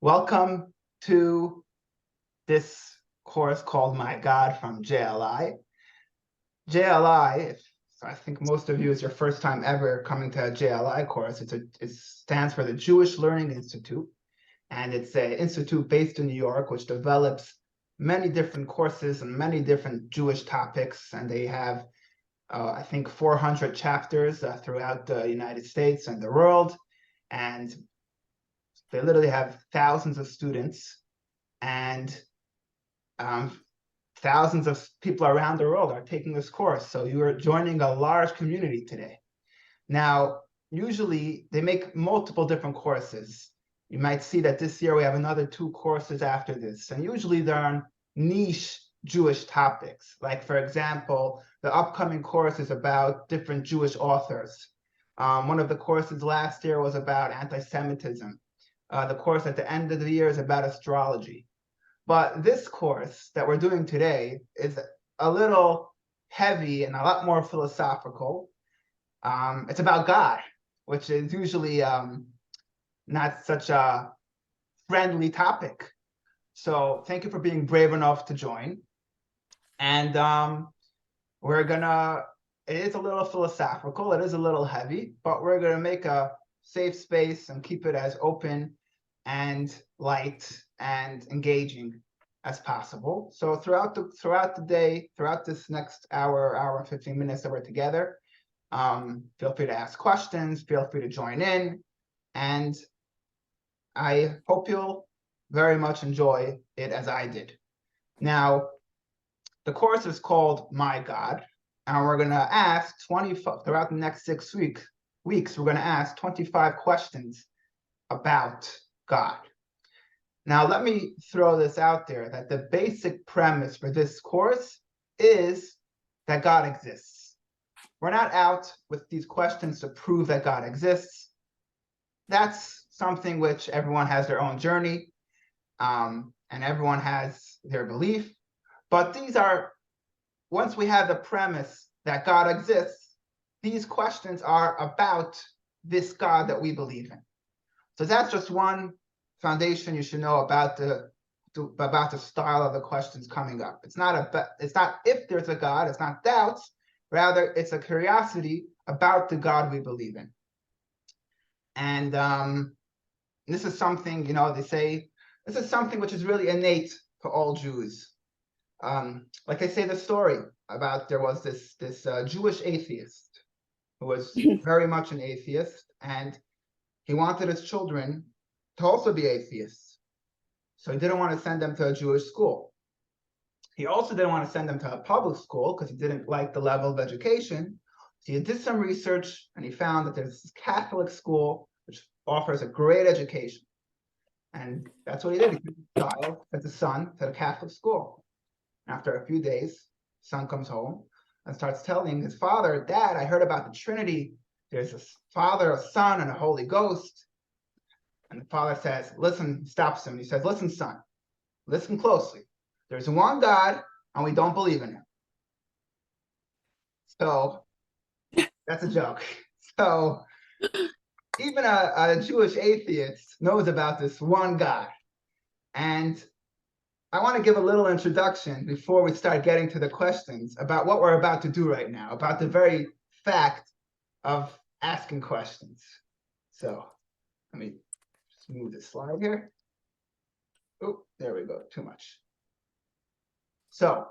Welcome to this course called My God from JLI. JLI, I think most of you, is your first time ever coming to a JLI course. It stands for the Jewish Learning Institute, and it's an institute based in New York, which develops many different courses and many different Jewish topics. And they have, I think, 400 chapters throughout the United States and the world. And they literally have thousands of students and thousands of people around the world are taking this course. So you are joining a large community today. Now, usually they make multiple different courses. You might see that this year we have another 2 courses after this. And usually they're on niche Jewish topics. Like, for example, the upcoming course is about different Jewish authors. One of the courses last year was about anti-Semitism. The course at the end of the year is about astrology. But this course that we're doing today is a little heavy and a lot more philosophical. It's about God, which is usually not such a friendly topic. So thank you for being brave enough to join. And it is a little philosophical, it is a little heavy, but we're gonna make a safe space and keep it as open and light and engaging as possible. So throughout the day, throughout this next hour and 15 minutes that we're together, feel free to ask questions, feel free to join in, and I hope you'll very much enjoy it as I did. Now, the course is called My God, and we're gonna ask throughout the next 6 weeks, we're gonna ask 25 questions about God. Now, let me throw this out there that the basic premise for this course is that God exists. We're not out with these questions to prove that God exists. That's something which everyone has their own journey, and everyone has their belief. But once we have the premise that God exists, these questions are about this God that we believe in. So that's just one foundation you should know about the style of the questions coming up. It's not if there's a God, it's not doubts, rather it's a curiosity about the God we believe in. And this is something, they say, this is something which is really innate to all Jews. Like they say the story about there was this Jewish atheist who was very much an atheist, and he wanted his children to also be atheists. So he didn't want to send them to a Jewish school. He also didn't want to send them to a public school because he didn't like the level of education. So he did some research and he found that there's this Catholic school which offers a great education. And that's what he did. He sent his son to the Catholic school. After a few days, son comes home and starts telling his father, "Dad, I heard about the Trinity. There's a Father, a Son, and a Holy Ghost." And the father says, "Listen," stops him. He says, "Listen, son, listen closely. There's one God, and we don't believe in him." So that's a joke. So even a Jewish atheist knows about this one God. And I want to give a little introduction before we start getting to the questions about what we're about to do right now, about the very fact of asking questions. So let me just move this slide here. Oh, there we go, too much. So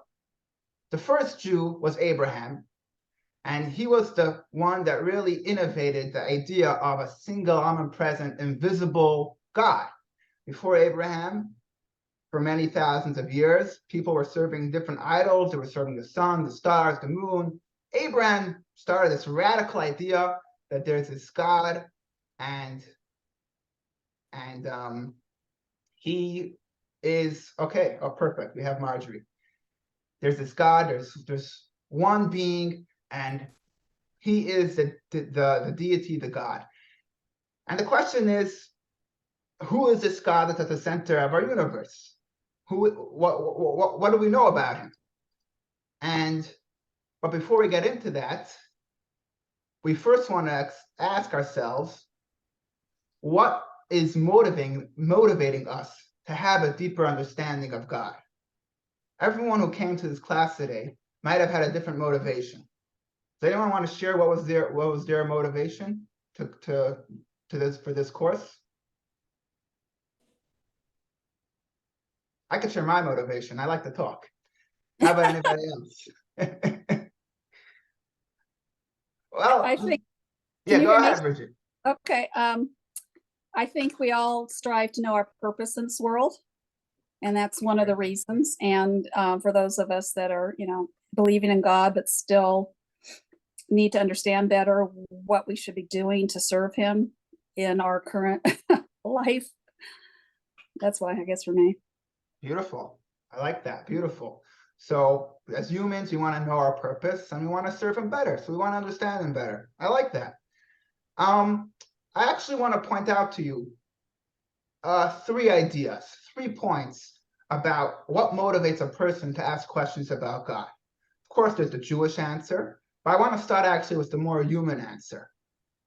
the first Jew was Abraham, and he was the one that really innovated the idea of a single, omnipresent, invisible God. Before Abraham, for many thousands of years, people were serving different idols. They were serving the sun, the stars, the moon. Abraham started this radical idea that there's this God, and he is okay. Oh, perfect. We have Marjorie. There's this God. There's one being, and he is the deity, the God. And the question is, who is this God that's at the center of our universe? What do we know about him? But before we get into that, we first want to ask ourselves, what is motivating us to have a deeper understanding of God? Everyone who came to this class today might have had a different motivation. Does anyone want to share what was their motivation to this course? I could share my motivation. I like to talk. How about anybody else? Well, I think. Yeah, go ahead, Bridget. Okay. I think we all strive to know our purpose in this world, and that's one of the reasons. And for those of us that are, believing in God, but still need to understand better what we should be doing to serve Him in our current life. That's why, I guess, for me. Beautiful. I like that. Beautiful. So as humans, we want to know our purpose and we want to serve Him better. So we want to understand Him better. I like that. I actually want to point out to you 3 points about what motivates a person to ask questions about God. Of course, there's the Jewish answer, but I want to start actually with the more human answer.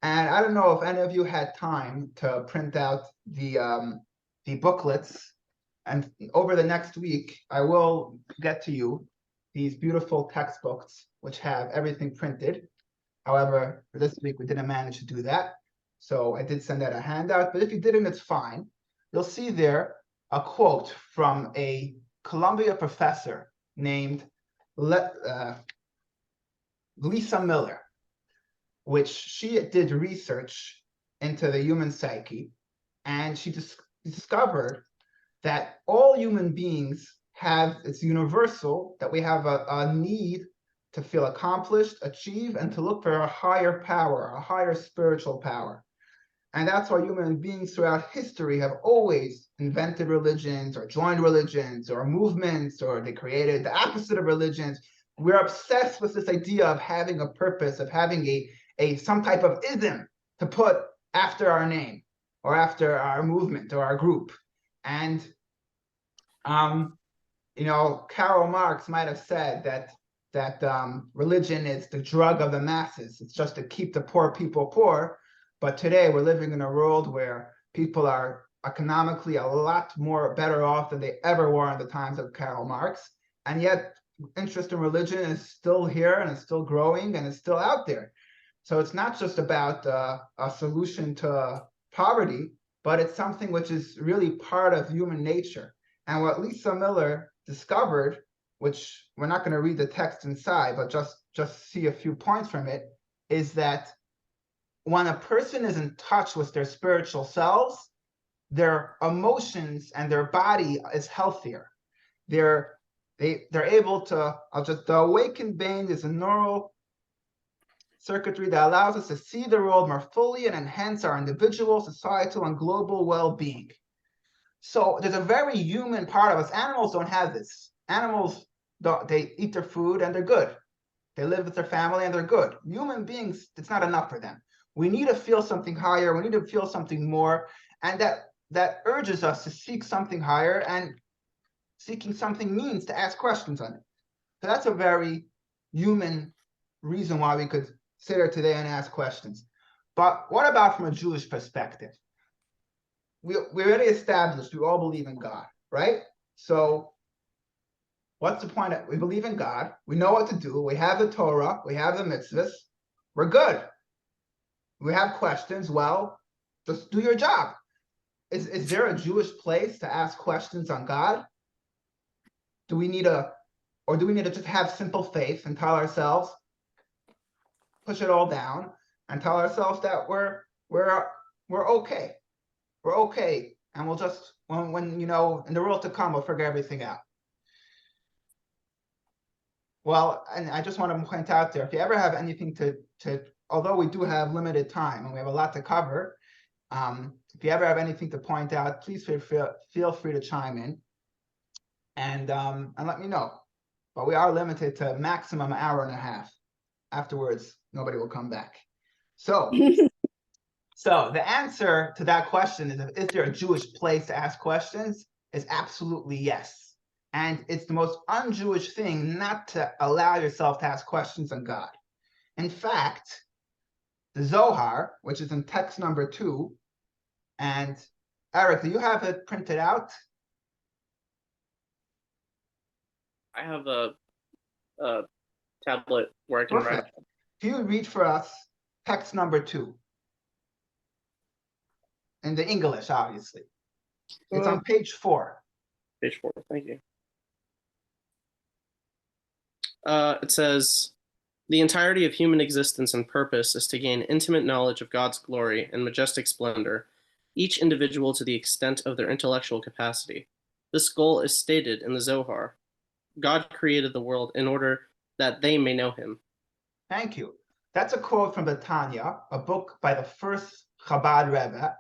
And I don't know if any of you had time to print out the booklets. And over the next week, I will get to you these beautiful textbooks, which have everything printed. However, for this week, we didn't manage to do that. So I did send out a handout, but if you didn't, it's fine. You'll see there a quote from a Columbia professor named Lisa Miller, which she did research into the human psyche, and she discovered that all human beings have, it's universal, that we have a need to feel accomplished, achieve, and to look for a higher power, a higher spiritual power. And that's why human beings throughout history have always invented religions or joined religions or movements, or they created the opposite of religions. We're obsessed with this idea of having a purpose, of having some type of ism to put after our name or after our movement or our group. And Karl Marx might have said that religion is the drug of the masses. It's just to keep the poor people poor. But today we're living in a world where people are economically a lot more better off than they ever were in the times of Karl Marx. And yet interest in religion is still here and it's still growing and it's still out there. So it's not just about a solution to poverty, but it's something which is really part of human nature. And what Lisa Miller discovered, which we're not going to read the text inside, but just see a few points from it, is that when a person is in touch with their spiritual selves, their emotions and their body is healthier. They're able to, the awakened brain is a neural circuitry that allows us to see the world more fully and enhance our individual, societal, and global well-being. So there's a very human part of us. Animals don't have this. Animals, they eat their food and they're good. They live with their family and they're good. Human beings, it's not enough for them. We need to feel something higher. We need to feel something more. And that urges us to seek something higher, and seeking something means to ask questions on it. So that's a very human reason why we could sit here today and ask questions. But what about from a Jewish perspective? We already established we all believe in God, right? So what's the point? We believe in God. We know what to do. We have the Torah. We have the mitzvahs. We're good. We have questions. Well, just do your job. Is there a Jewish place to ask questions on God? Do we need to just have simple faith and tell ourselves, push it all down, and tell ourselves that we're okay. We're okay, and we'll just when in the world to come, we'll figure everything out. Well, and I just want to point out there, if you ever have anything to although we do have limited time and we have a lot to cover, if you ever have anything to point out, please feel free to chime in and let me know. But we are limited to maximum 1.5 hours. Afterwards, nobody will come back. So. So the answer to that question is there a Jewish place to ask questions? Is absolutely yes. And it's the most un-Jewish thing not to allow yourself to ask questions on God. In fact, the Zohar, which is in text number 2, and Eric, do you have it printed out? I have a tablet where I can write. Perfect. If you read for us text number 2 in the English, obviously. It's on page 4. Page 4, thank you. It says, the entirety of human existence and purpose is to gain intimate knowledge of God's glory and majestic splendor, each individual to the extent of their intellectual capacity. This goal is stated in the Zohar. God created the world in order that they may know him. Thank you. That's a quote from the Tanya, a book by the first Chabad Rebbe.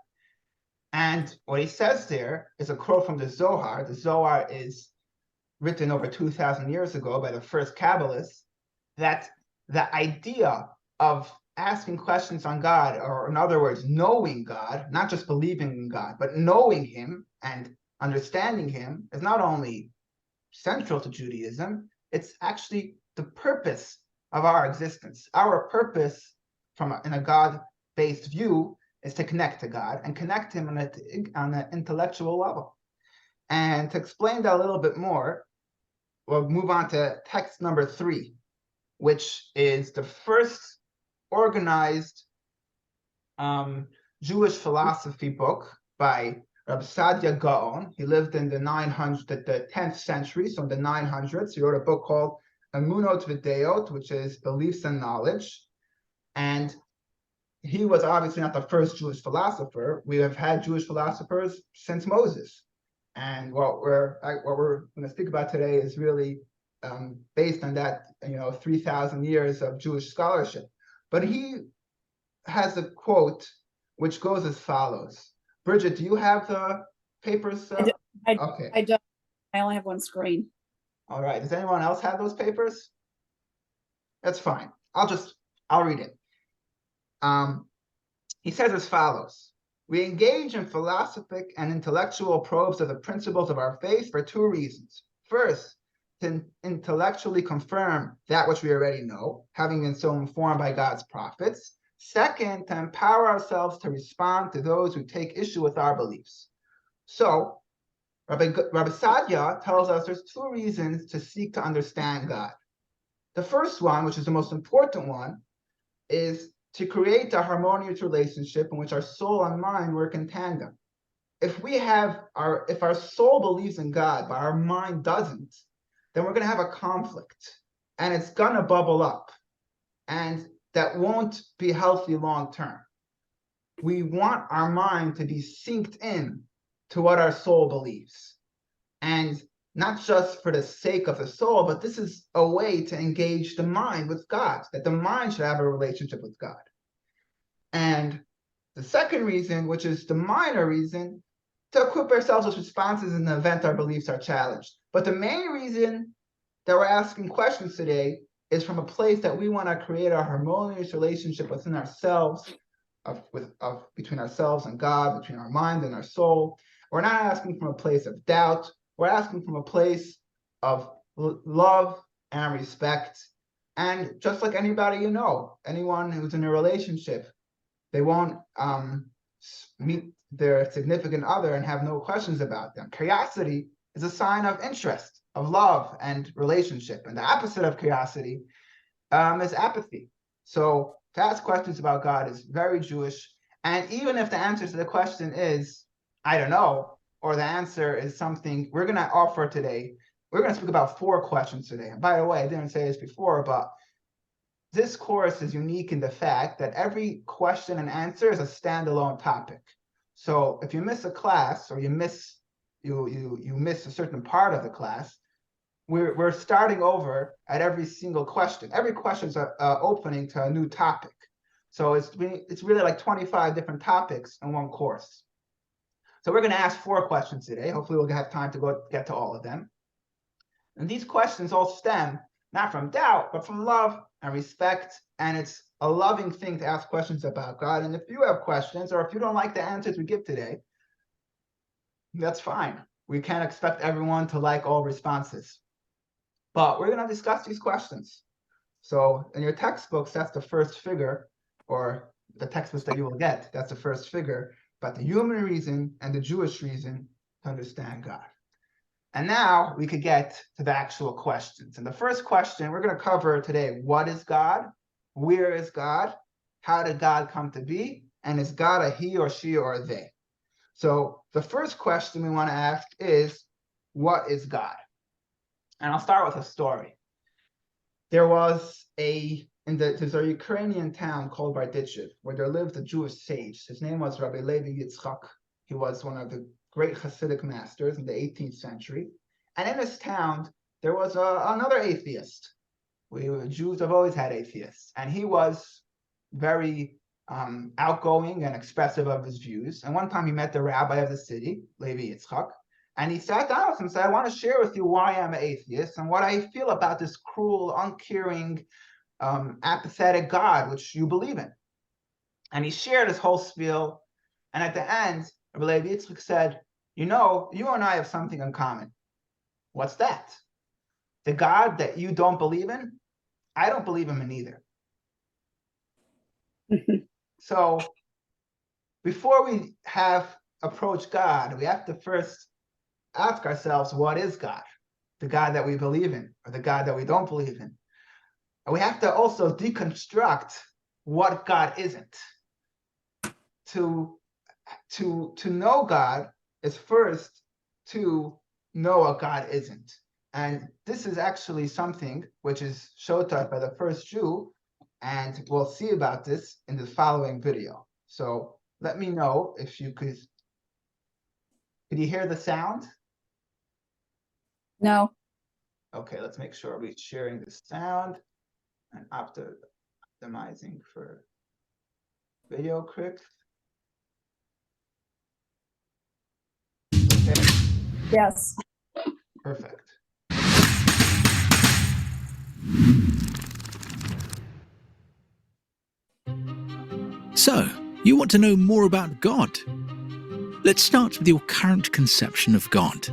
And what he says there is a quote from the Zohar. The Zohar is written over 2,000 years ago by the first Kabbalists, that the idea of asking questions on God, or in other words, knowing God, not just believing in God, but knowing him and understanding him, is not only central to Judaism, it's actually the purpose of our existence. Our purpose in a God-based view is to connect to God and connect him on an intellectual level. And to explain that a little bit more, we'll move on to text number 3, which is the first organized Jewish philosophy book by Rabbi Sadia Gaon. He lived in the 10th century, so in the 900s. He wrote a book called Emunot V'Deot, which is Beliefs and Knowledge. And he was obviously not the first Jewish philosopher. We have had Jewish philosophers since Moses. And what we're going to speak about today is really based on that, 3,000 years of Jewish scholarship. But he has a quote which goes as follows. Bridget, do you have the papers? Okay. I don't. I only have one screen. All right. Does anyone else have those papers? That's fine. I'll read it. He says as follows. We engage in philosophic and intellectual probes of the principles of our faith for 2 reasons. First, to intellectually confirm that which we already know, having been so informed by God's prophets. Second, to empower ourselves to respond to those who take issue with our beliefs. So, Rabbi Sadia tells us there's 2 reasons to seek to understand God. The first one, which is the most important one, is to create a harmonious relationship in which our soul and mind work in tandem. If our soul believes in God, but our mind doesn't, then we're going to have a conflict, and it's going to bubble up, and that won't be healthy long term. We want our mind to be synced in to what our soul believes, and not just for the sake of the soul, but this is a way to engage the mind with God, that the mind should have a relationship with God. And the second reason, which is the minor reason, to equip ourselves with responses in the event our beliefs are challenged. But the main reason that we're asking questions today is from a place that we want to create a harmonious relationship within ourselves, between ourselves and God, between our mind and our soul. We're not asking from a place of doubt. We're asking from a place of love and respect. And just like anybody anyone who's in a relationship, they won't meet their significant other and have no questions about them. Curiosity is a sign of interest, of love and relationship. And the opposite of curiosity is apathy. So to ask questions about God is very Jewish. And even if the answer to the question is, I don't know, or the answer is something we're going to offer today, we're going to speak about 4 questions today. And by the way, I didn't say this before, but this course is unique in the fact that every question and answer is a standalone topic. So if you miss a class, or you miss a certain part of the class, we're starting over at every single question. Every question is opening to a new topic. So it's really like 25 different topics in one course. So we're going to ask 4 questions today. Hopefully we'll have time to get to all of them. And these questions all stem not from doubt, but from love and respect. And it's a loving thing to ask questions about God. And if you have questions, or if you don't like the answers we give today, that's fine. We can't expect everyone to like all responses. But we're going to discuss these questions. So in your textbooks, that's the first figure, or the textbooks that you will get, that's the first figure. about the human reason and the Jewish reason to understand God. And now we could get to the actual questions. And the first question we're going to cover today: what is God? Where is God? How did God come to be? And is God a he or she or a they? So the first question we want to ask is, what is God? And I'll start with a story. There was there's a Ukrainian town called Bardichev, where there lived a Jewish sage. His name was Rabbi Levi Yitzchak. He was one of the great Hasidic masters in the 18th century. And in this town, there was another atheist. Jews have always had atheists. And he was very outgoing and expressive of his views. And one time he met the rabbi of the city, Levi Yitzchak, and he sat down with him and said, I want to share with you why I'm an atheist and what I feel about this cruel, uncaring, apathetic God, which you believe in. And he shared his whole spiel. And at the end, Rabbi Levi Yitzchak said, you know, you and I have something in common. What's that? The God that you don't believe in, I don't believe him in either. So before we have approached God, we have to first ask ourselves, what is God? The God that we believe in, or the God that we don't believe in? And we have to also deconstruct what God isn't. To know God is first to know what God isn't. And this is actually something which is showed to us by the first Jew, and we'll see about this in the following video. So let me know if you could you hear the sound? No. Okay, let's make sure we're sharing the sound and optimizing for video quick. Okay, Yes. perfect. So, you want to know more about God? Let's start with your current conception of God.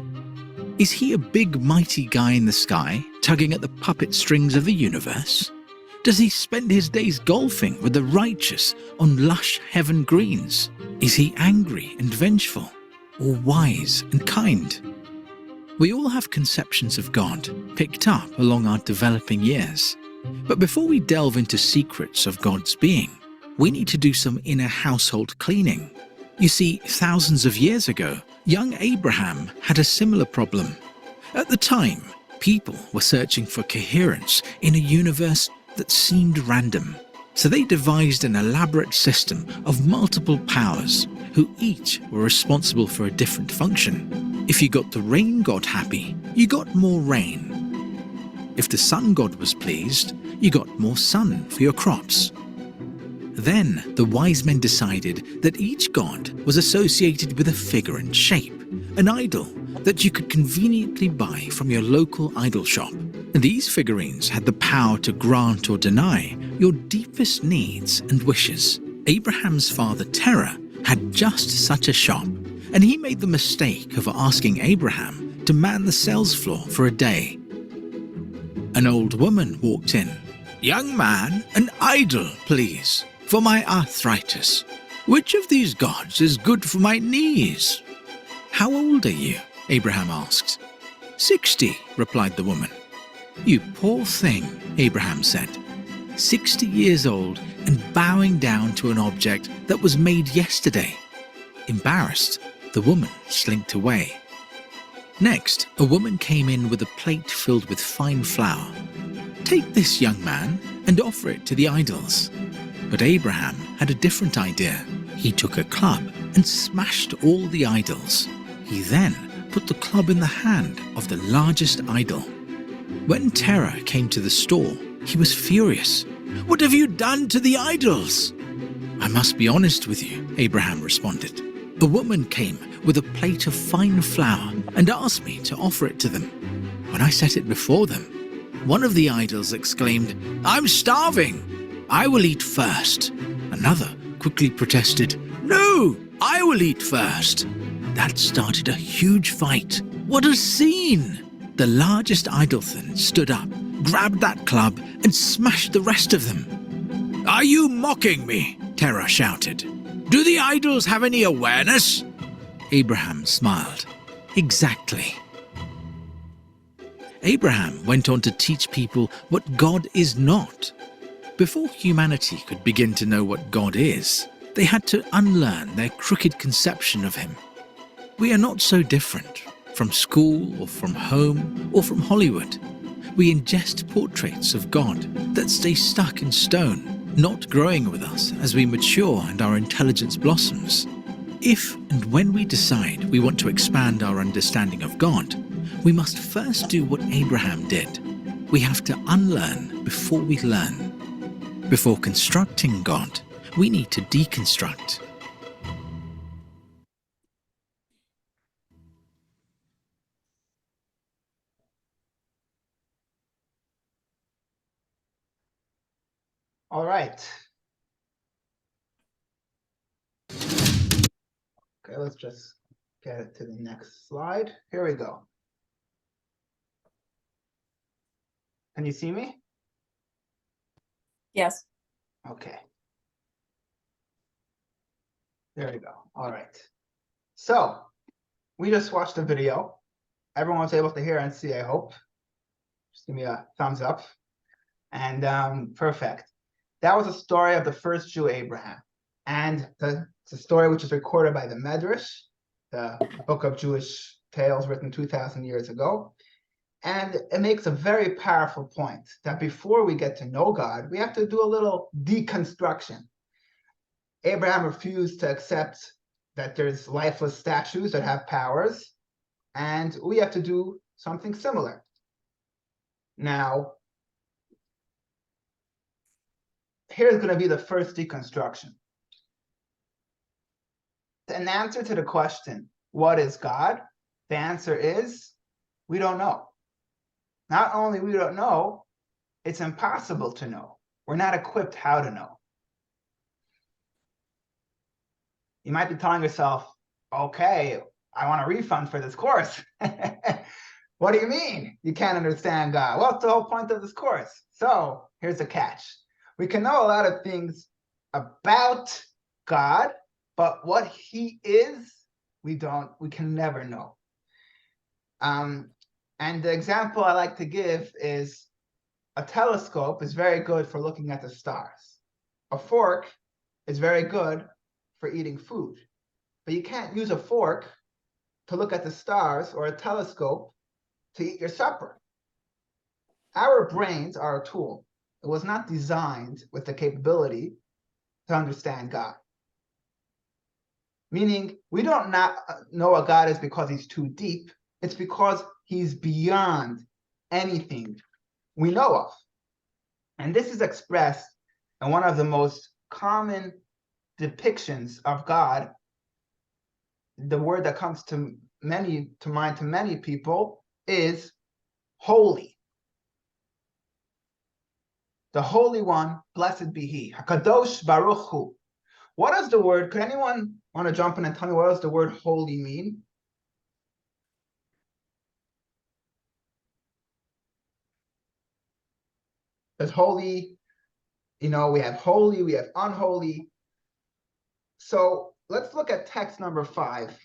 Is he a big mighty guy in the sky, tugging at the puppet strings of the universe? Does he spend his days golfing with the righteous on lush heaven greens? Is he angry and vengeful, or wise and kind? We all have conceptions of God, picked up along our developing years. But before we delve into secrets of God's being, we need to do some inner household cleaning. You see, thousands of years ago, young Abraham had a similar problem. At the time, people were searching for coherence in a universe that seemed random. So they devised an elaborate system of multiple powers, who each were responsible for a different function. If you got the rain god happy, you got more rain. If the sun god was pleased, you got more sun for your crops. Then the wise men decided that each god was associated with a figure and shape, an idol that you could conveniently buy from your local idol shop. And these figurines had the power to grant or deny your deepest needs and wishes. Abraham's father Terah had just such a shop, and he made the mistake of asking Abraham to man the sales floor for a day. An old woman walked in. "Young man, an idol, please, for my arthritis. Which of these gods is good for my knees?" "How old are you?" Abraham asked. 60, replied the woman. "You poor thing," Abraham said. 60 years old and bowing down to an object that was made yesterday. Embarrassed, the woman slinked away. Next, a woman came in with a plate filled with fine flour. "Take this, young man, and offer it to the idols." But Abraham had a different idea. He took a club and smashed all the idols. He then put the club in the hand of the largest idol. When Terah came to the store, he was furious. "What have you done to the idols?" "I must be honest with you," Abraham responded. "A woman came with a plate of fine flour and asked me to offer it to them. When I set it before them, one of the idols exclaimed, 'I'm starving. I will eat first.' Another quickly protested, 'No, I will eat first.' That started a huge fight. What a scene! The largest idol then stood up, grabbed that club, and smashed the rest of them. "Are you mocking me?" Terah shouted. Do the idols have any awareness? Abraham smiled. Exactly. Abraham went on to teach people what God is not. Before humanity could begin to know what God is, they had to unlearn their crooked conception of him. We are not so different from school or from home or from Hollywood. We ingest portraits of God that stay stuck in stone, not growing with us as we mature and our intelligence blossoms. If and when we decide we want to expand our understanding of God, we must first do what Abraham did. We have to unlearn before we learn. Before constructing God, we need to deconstruct. All right. Okay, let's just get it to the next slide. Here we go. Can you see me? Yes. Okay. There we go. All right. So we just watched the video. Everyone was able to hear and see, I hope. Just give me a thumbs up. And perfect. That was a story of the first Jew, Abraham. And it's a story which is recorded by the Medrash, the book of Jewish tales written 2,000 years ago. And it makes a very powerful point that before we get to know God, we have to do a little deconstruction. Abraham refused to accept that there's lifeless statues that have powers, and we have to do something similar. Now, here's going to be the first deconstruction. In answer to the question, what is God? The answer is, we don't know. Not only we don't know, it's impossible to know. We're not equipped how to know. You might be telling yourself, okay, I want a refund for this course. What do you mean you can't understand God? Well, it's the whole point of this course. So here's the catch. We can know a lot of things about God, but what he is, we can never know. And the example I like to give is a telescope is very good for looking at the stars. A fork is very good for eating food. But you can't use a fork to look at the stars or a telescope to eat your supper. Our brains are a tool. It was not designed with the capability to understand God. Meaning, we don't not know what God is because he's too deep. It's because he's beyond anything we know of. And this is expressed in one of the most common depictions of God. The word that comes to mind to many people is holy. The Holy One, blessed be he. HaKadosh Baruch Hu. What does the word, could anyone want to jump in and tell me what does the word holy mean? There's holy, we have holy, we have unholy. So let's look at text number 5.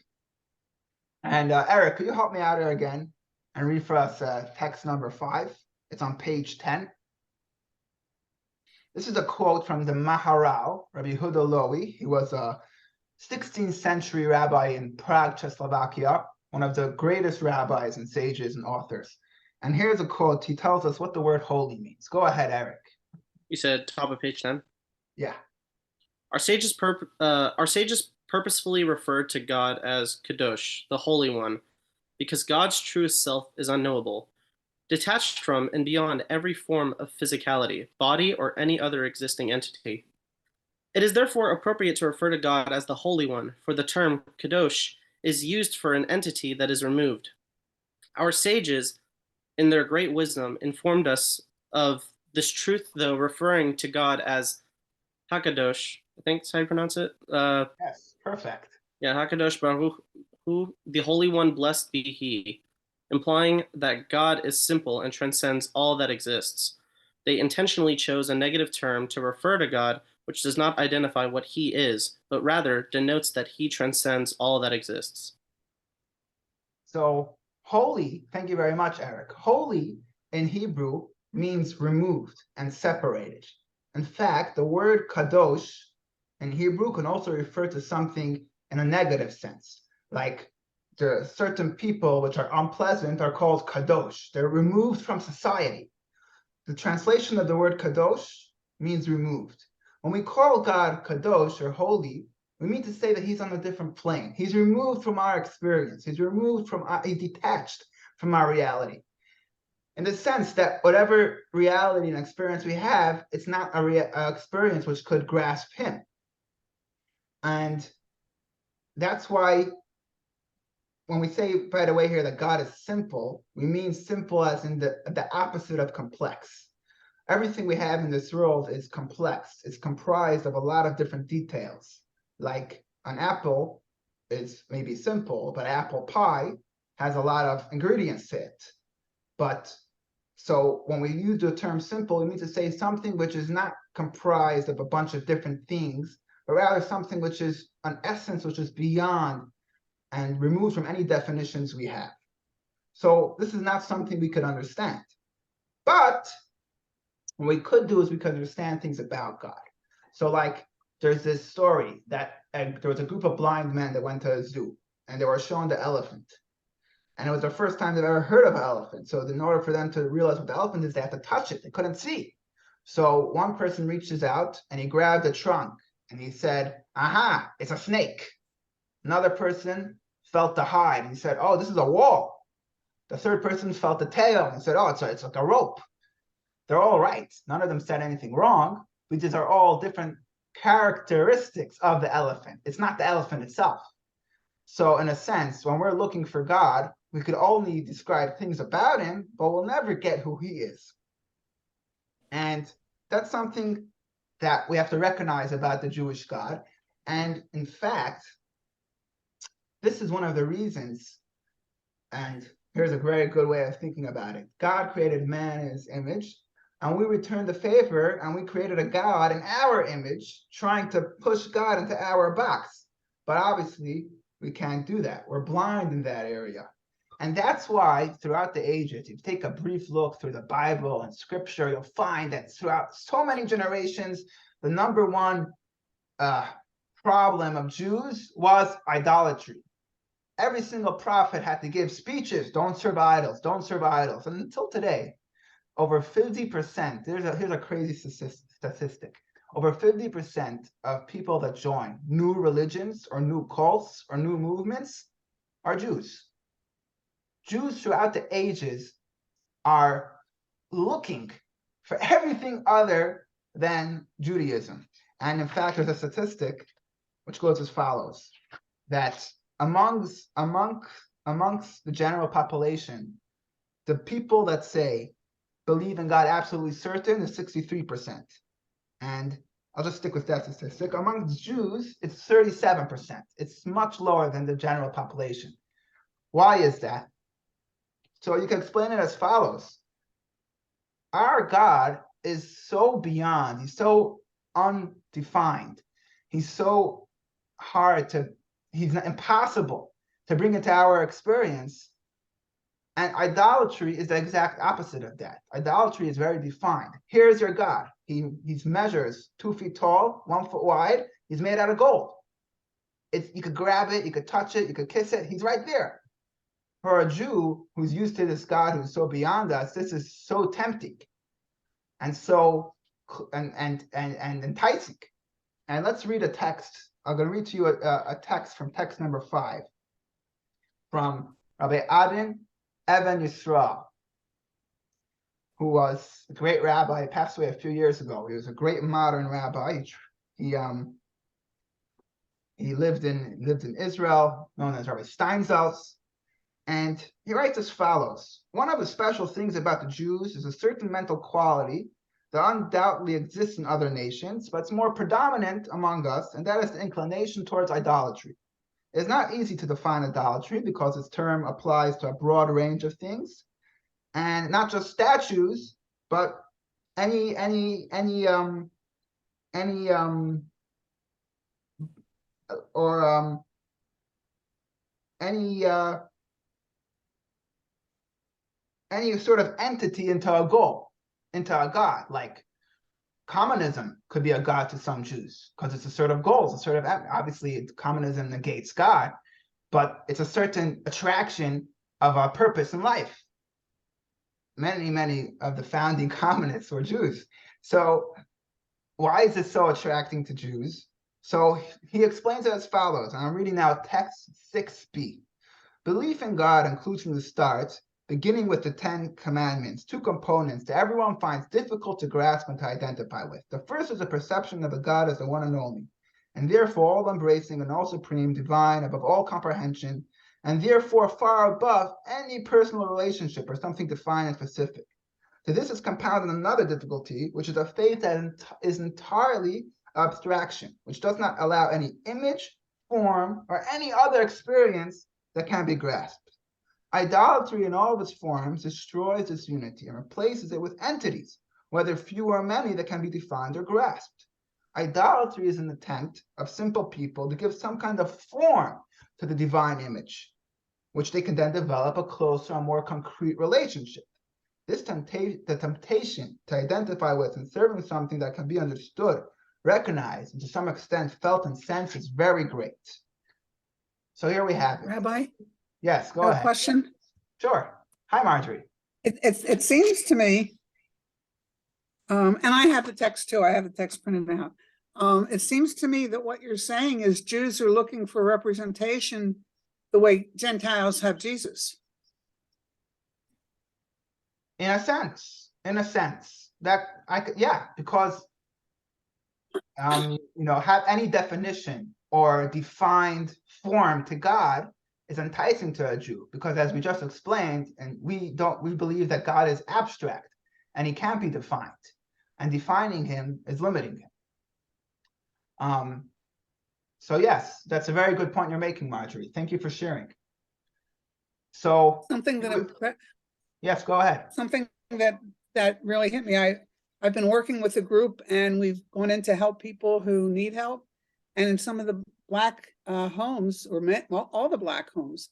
And Eric, could you help me out here again and read for us text number 5? It's on page 10. This is a quote from the Maharal, Rabbi Yehuda Lowy. He was a 16th century rabbi in Prague, Czechoslovakia, one of the greatest rabbis and sages and authors. And here's a quote. He tells us what the word holy means. Go ahead, Eric. You said top of page 10? Yeah. Our sages purposefully referred to God as Kadosh, the Holy One, because God's truest self is unknowable, detached from and beyond every form of physicality, body, or any other existing entity. It is therefore appropriate to refer to God as the Holy One, for the term Kadosh is used for an entity that is removed. Our sages, in their great wisdom, informed us of this truth, though referring to God as Hakadosh. I think that's how you pronounce it. Yes, perfect. Yeah, Hakadosh Baruch Hu, the Holy One, blessed be he, implying that God is simple and transcends all that exists. They intentionally chose a negative term to refer to God which does not identify what he is, but rather denotes that he transcends all that exists. So holy, thank you very much, Eric. Holy in Hebrew means removed and separated. In fact, the word kadosh in Hebrew can also refer to something in a negative sense, like the certain people which are unpleasant are called kadosh. They're removed from society. The translation of the word kadosh means removed. When we call God kadosh or holy, we mean to say that he's on a different plane. He's removed from our experience. He's removed from he's detached from our reality. In the sense that whatever reality and experience we have, it's not a experience which could grasp him. And that's why when we say, by the way, here that God is simple, we mean simple as in the opposite of complex. Everything we have in this world is complex. It's comprised of a lot of different details. Like an apple is maybe simple, but apple pie has a lot of ingredients to it. But so when we use the term simple, we mean to say something which is not comprised of a bunch of different things, but rather something which is an essence which is beyond and removed from any definitions we have. So this is not something we could understand. But what we could do is we could understand things about God. So like there's this story that there was a group of blind men that went to a zoo and they were shown the elephant. And it was the first time they've ever heard of an elephant. So in order for them to realize what the elephant is, they have to touch it. They couldn't see. So one person reaches out and he grabbed the trunk and he said, aha, it's a snake. Another person felt the hide and he said, oh, this is a wall. The third person felt the tail and said, oh, it's like a rope. They're all right. None of them said anything wrong. But these are all different characteristics of the elephant. It's not the elephant itself. So in a sense, when we're looking for God, we could only describe things about him, but we'll never get who he is. And that's something that we have to recognize about the Jewish God. And in fact, this is one of the reasons, and here's a very good way of thinking about it. God created man in his image, and we returned the favor, and we created a God in our image, trying to push God into our box. But obviously, we can't do that. We're blind in that area. And that's why throughout the ages, if you take a brief look through the Bible and scripture, you'll find that throughout so many generations, the number one problem of Jews was idolatry. Every single prophet had to give speeches, don't serve idols, don't serve idols. And until today, over 50%, here's a crazy statistic. Over 50% of people that join new religions or new cults or new movements are Jews. Jews throughout the ages are looking for everything other than Judaism. And in fact, there's a statistic which goes as follows, that amongst the general population, the people that say believe in God absolutely certain is 63%. And I'll just stick with that statistic. Among Jews, it's 37%. It's much lower than the general population. Why is that? So you can explain it as follows. Our God is so beyond, he's so undefined. He's so he's impossible to bring into our experience. And idolatry is the exact opposite of that. Idolatry is very defined. Here's your God. He measures 2 feet tall, 1 foot wide. He's made out of gold. You could grab it, you could touch it, you could kiss it. He's right there. For a Jew who's used to this God who's so beyond us, this is so tempting and so and enticing. And let's read a text. I'm going to read to you a text from text number 5 from Rabbi Adin Even Yisrael, who was a great rabbi. He passed away a few years ago. He was a great modern rabbi. He lived in Israel, known as Rabbi Steinsaltz. And he writes as follows. One of the special things about the Jews is a certain mental quality that undoubtedly exists in other nations, but it's more predominant among us, and that is the inclination towards idolatry. It's not easy to define idolatry because its term applies to a broad range of things, and not just statues, but any any or any sort of entity into a goal, into a god. Like communism could be a god to some Jews because it's a sort of goal, it's a sort of, obviously communism negates God, but it's a certain attraction of a purpose in life. Many of the founding communists were Jews. So why is this so attracting to Jews? So he explains it as follows, and I'm reading now text 6b. Belief in God includes from the start, beginning with the 10 commandments, two components that everyone finds difficult to grasp and to identify with. The first is a perception of a God as the one and only, and therefore all-embracing and all-supreme, divine, above all comprehension, and therefore far above any personal relationship or something defined and specific. To this is compounded another difficulty, which is a faith that is entirely abstraction, which does not allow any image, form, or any other experience that can be grasped. Idolatry in all of its forms destroys this unity and replaces it with entities, whether few or many, that can be defined or grasped. Idolatry is an attempt of simple people to give some kind of form to the divine image, which they can then develop a closer and more concrete relationship. The temptation to identify with and serving something that can be understood, recognized, and to some extent felt and sensed is very great. So here we have it. Rabbi, Yes, go I have ahead. a question. Sure. Hi, Marjorie. It seems to me, and I have the text too. I have the text printed out. It seems to me that what you're saying is Jews are looking for representation the way Gentiles have Jesus. In a sense, that I could, yeah, because have any definition or defined form to God is enticing to a Jew, because as we just explained, and we believe that God is abstract and he can't be defined, and defining him is limiting him. So yes, that's a very good point you're making, Marjorie. Thank you for sharing. So Something that yes, go ahead. something that really hit me. I've been working with a group, and we've gone in to help people who need help. And in some of the Black homes, all the Black homes,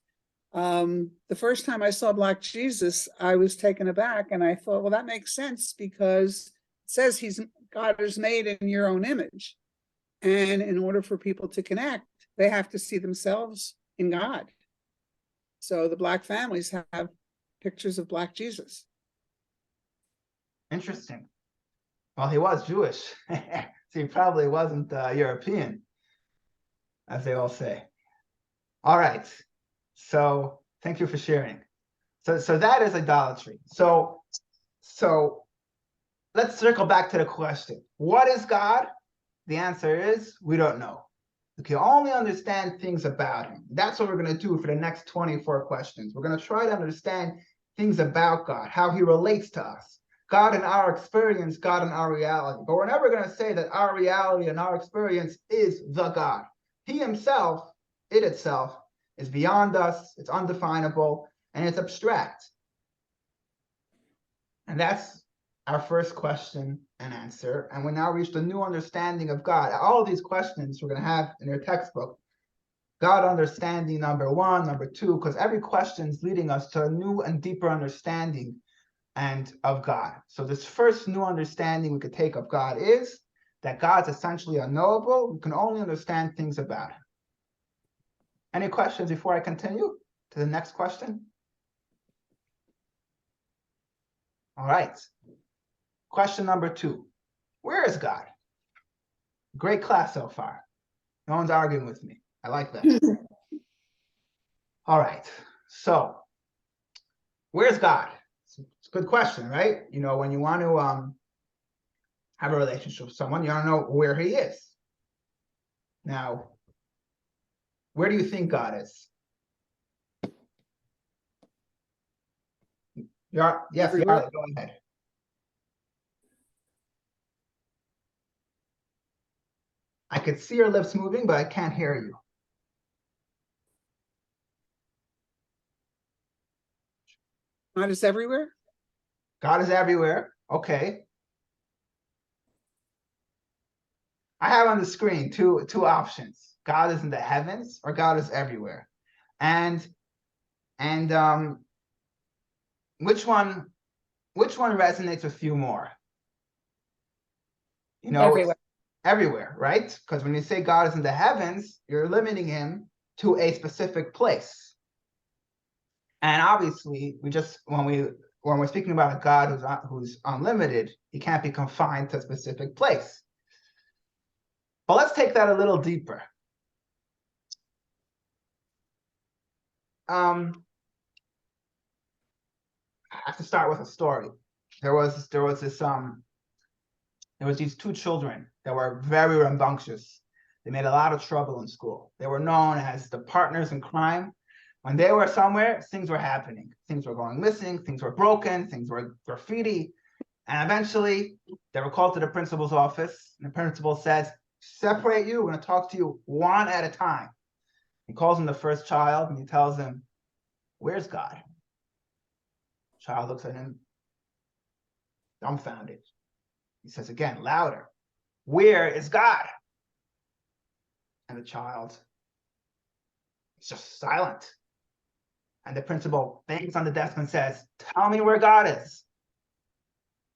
the first time I saw Black Jesus, I was taken aback, and I thought, well, that makes sense, because it says God is made in your own image. And in order for people to connect, they have to see themselves in God. So the Black families have pictures of Black Jesus. Interesting. Well, he was Jewish, so he probably wasn't European, as they all say. All right. So thank you for sharing. So that is idolatry. So let's circle back to the question. What is God? The answer is we don't know. We can only understand things about him. That's what we're going to do for the next 24 questions. We're going to try to understand things about God, how he relates to us. God in our experience, God in our reality. But we're never going to say that our reality and our experience is the God. He himself, it itself, is beyond us, it's undefinable, and it's abstract. And that's our first question and answer. And we now reached a new understanding of God. All of these questions we're going to have in your textbook. God understanding number 1, number 2, because every question is leading us to a new and deeper understanding and of God. So this first new understanding we could take of God is that God's essentially unknowable. We can only understand things about him. Any questions before I continue to the next question? All right. Question number 2. Where is God? Great class so far. No one's arguing with me. I like that. All right. So where's God? It's a good question, right? When you want to have a relationship with someone, you want to know where he is. Now, where do you think God is? Yes, Everywhere. Yara, go ahead. I could see your lips moving, but I can't hear you. God is everywhere. God is everywhere. Okay. I have on the screen two options. God is in the heavens or God is everywhere. And which one resonates with you more? You know, Everywhere. Everywhere, right? Because when you say God is in the heavens, you're limiting him to a specific place. And obviously, when we're speaking about a God who's unlimited, he can't be confined to a specific place. But let's take that a little deeper. I have to start with a story. There was these two children that were very rambunctious. They made a lot of trouble in school. They were known as the partners in crime. When they were somewhere, things were happening. Things were going missing, things were broken, things were graffiti. And eventually, they were called to the principal's office. And the principal says, separate you, we're going to talk to you one at a time. He calls in the first child and he tells him, where's God? Child looks at him, dumbfounded. He says again, louder, where is God? And the child is just silent. And the principal bangs on the desk and says, tell me where God is.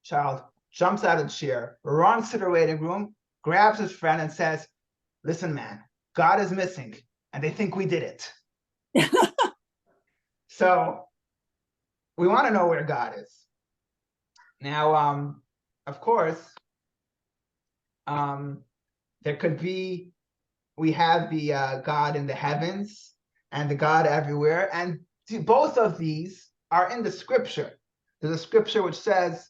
Child jumps out of the chair, runs to the waiting room, grabs his friend and says, listen, man, God is missing and they think we did it. So we want to know where God is. Now, of course, there could be, we have the God in the heavens and the God everywhere. And both of these are in the scripture. There's a scripture which says,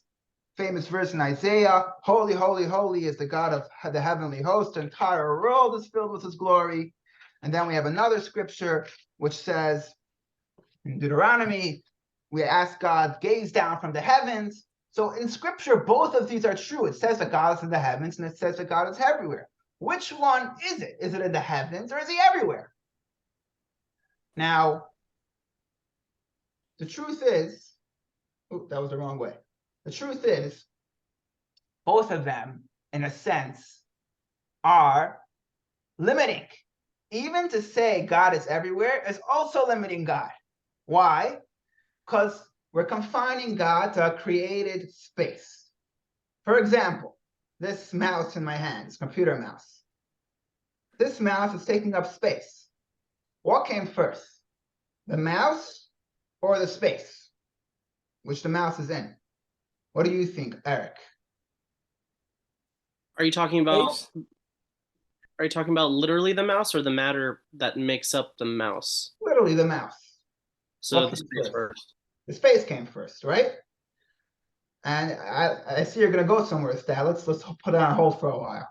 famous verse in Isaiah, holy, holy, holy is the God of the heavenly host. The entire world is filled with his glory. And then we have another scripture which says in Deuteronomy, we ask God, gaze down from the heavens. So in scripture, both of these are true. It says that God is in the heavens and it says that God is everywhere. Which one is it? Is it in the heavens or is he everywhere? Now, the truth is, that was the wrong way. The truth is, both of them, in a sense, are limiting. Even to say God is everywhere is also limiting God. Why? Because we're confining God to a created space. For example, this mouse in my hand, this computer mouse. This mouse is taking up space. What came first? The mouse or the space, which the mouse is in? What do you think, Eric? Are you talking about literally the mouse or the matter that makes up the mouse? Literally the mouse. So What the came space first. The space came first, right? And I see you're going to go somewhere with that. Let's put it on hold for a while.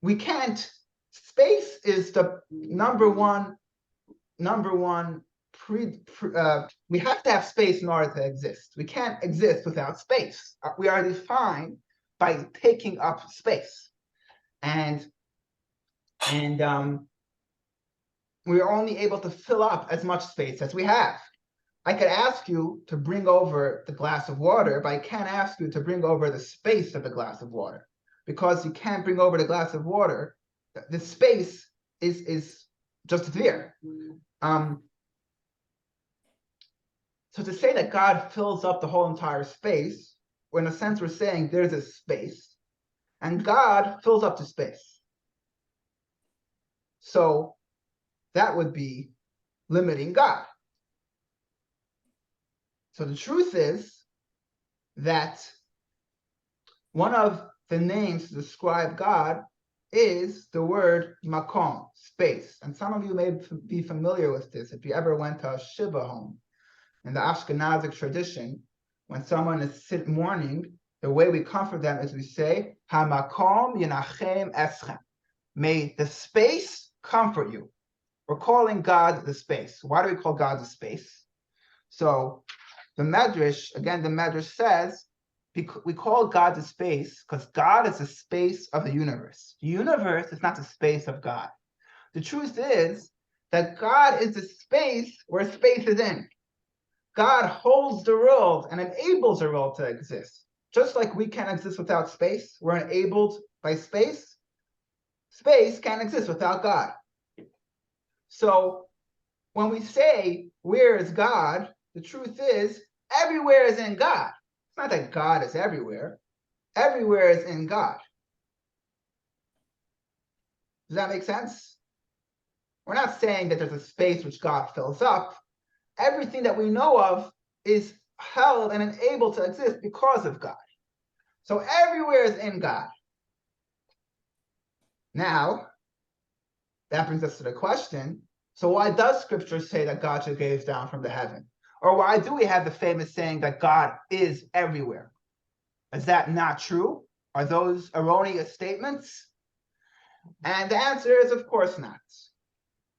We can't. Space is the number one. We have to have space in order to exist. We can't exist without space. We are defined by taking up space, and we're only able to fill up as much space as we have. I could ask you to bring over the glass of water, but I can't ask you to bring over the space of the glass of water, because you can't bring over the glass of water. The space is just there. So to say that God fills up the whole entire space, in a sense, we're saying there's a space, and God fills up the space. So that would be limiting God. So the truth is that one of the names to describe God is the word makom, space. And some of you may be familiar with this if you ever went to a Shiva home. In the Ashkenazic tradition, when someone is mourning, the way we comfort them is we say, Hamakom Yenachem Eschem. May the space comfort you. We're calling God the space. Why do we call God the space? So the Medrash says, we call God the space because God is the space of the universe. The universe is not the space of God. The truth is that God is the space where space is in. God holds the world and enables the world to exist. Just like we can't exist without space, we're enabled by space. space can't exist without God. So when we say, where is God? The truth is, everywhere is in God. It's not that God is everywhere. Everywhere is in God. Does that make sense? We're not saying that there's a space which God fills up. Everything that we know of is held and enabled to exist because of God. So everywhere is in God. Now, that brings us to the question, so why does Scripture say that God should gaze down from the heaven? Or why do we have the famous saying that God is everywhere? Is that not true? Are those erroneous statements? And the answer is, of course not.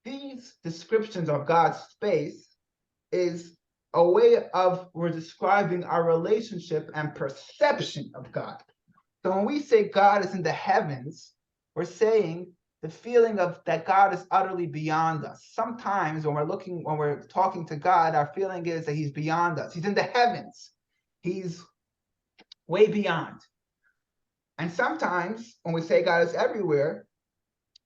These descriptions of God's space is a way of we're describing our relationship and perception of God. So when we say God is in the heavens, we're saying the feeling of that God is utterly beyond us. Sometimes when we're talking to God, our feeling is that he's beyond us. He's in the heavens. He's way beyond. And sometimes when we say God is everywhere,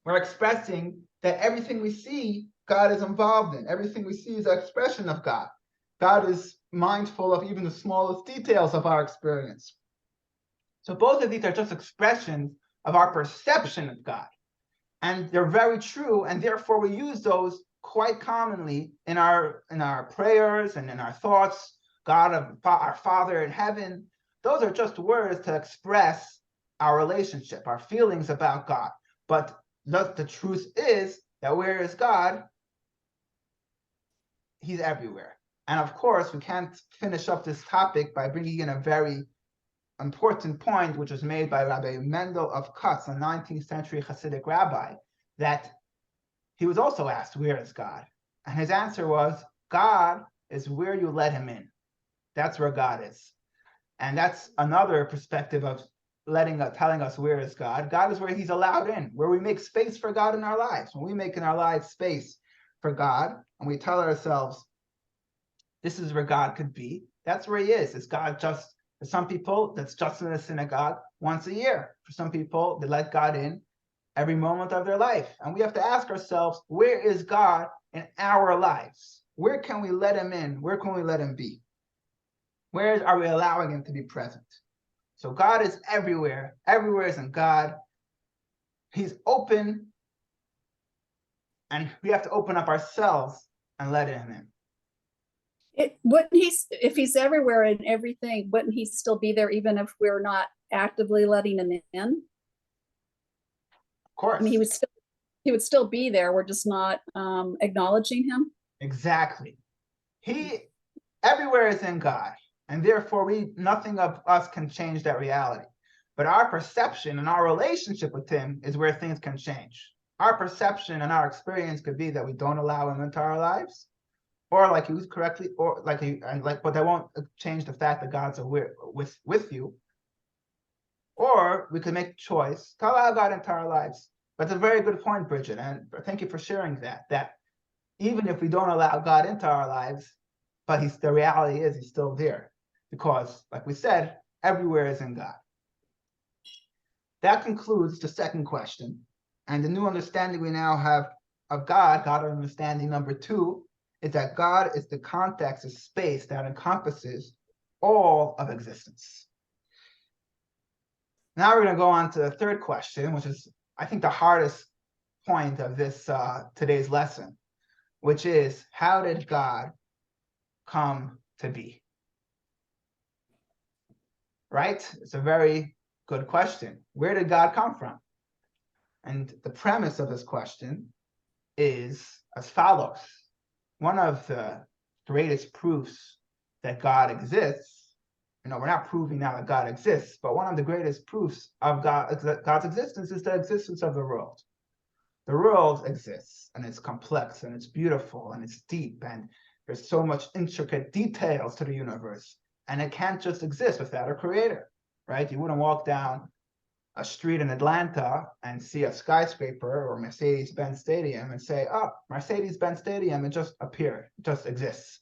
we're expressing that everything we see, God is involved in. Everything we see is an expression of God. God is mindful of even the smallest details of our experience. So both of these are just expressions of our perception of God. And they're very true, and therefore we use those quite commonly in our prayers and in our thoughts. God, our Father in heaven, those are just words to express our relationship, our feelings about God. But the truth is that where is God? He's everywhere. And of course, we can't finish up this topic by bringing in a very important point, which was made by Rabbi Mendel of Kutz, a 19th century Hasidic rabbi, that he was also asked, where is God? And his answer was, God is where you let him in. That's where God is. And that's another perspective of telling us where is God. God is where he's allowed in, where we make space for God in our lives. When we make in our lives space for God, and we tell ourselves, this is where God could be, that's where he is. Is God just, for some people, that's just in a synagogue once a year. For some people, they let God in every moment of their life. And we have to ask ourselves, where is God in our lives? Where can we let him in? Where can we let him be? Where are we allowing him to be present? So God is everywhere. Everywhere is in God. He's open. And we have to open up ourselves and let him in. If he's everywhere and everything, wouldn't he still be there even if we're not actively letting him in? Of course. I mean, he would still be there. We're just not acknowledging him. Exactly. He everywhere is in God, and therefore nothing of us can change that reality. But our perception and our relationship with him is where things can change. Our perception and our experience could be that we don't allow him into our lives, or like he was correctly, or but that won't change the fact that God's aware with you. Or we could make a choice to allow God into our lives. That's a very good point, Bridget, and thank you for sharing that even if we don't allow God into our lives, but the reality is he's still there. Because, like we said, everywhere is in God. That concludes the second question. And the new understanding we now have of God understanding number 2, is that God is the context of space that encompasses all of existence. Now we're going to go on to the third question, which is, I think, the hardest point of this today's lesson, which is, how did God come to be? Right? It's a very good question. Where did God come from? And the premise of this question is as follows. One of the greatest proofs that God exists, we're not proving now that God exists, but one of the greatest proofs of God's existence is the existence of the world. The world exists, and it's complex, and it's beautiful, and it's deep, and there's so much intricate details to the universe, and it can't just exist without a creator, right? You wouldn't walk down a street in Atlanta and see a skyscraper or Mercedes-Benz Stadium and say, oh, Mercedes-Benz Stadium, it just appeared, it just exists.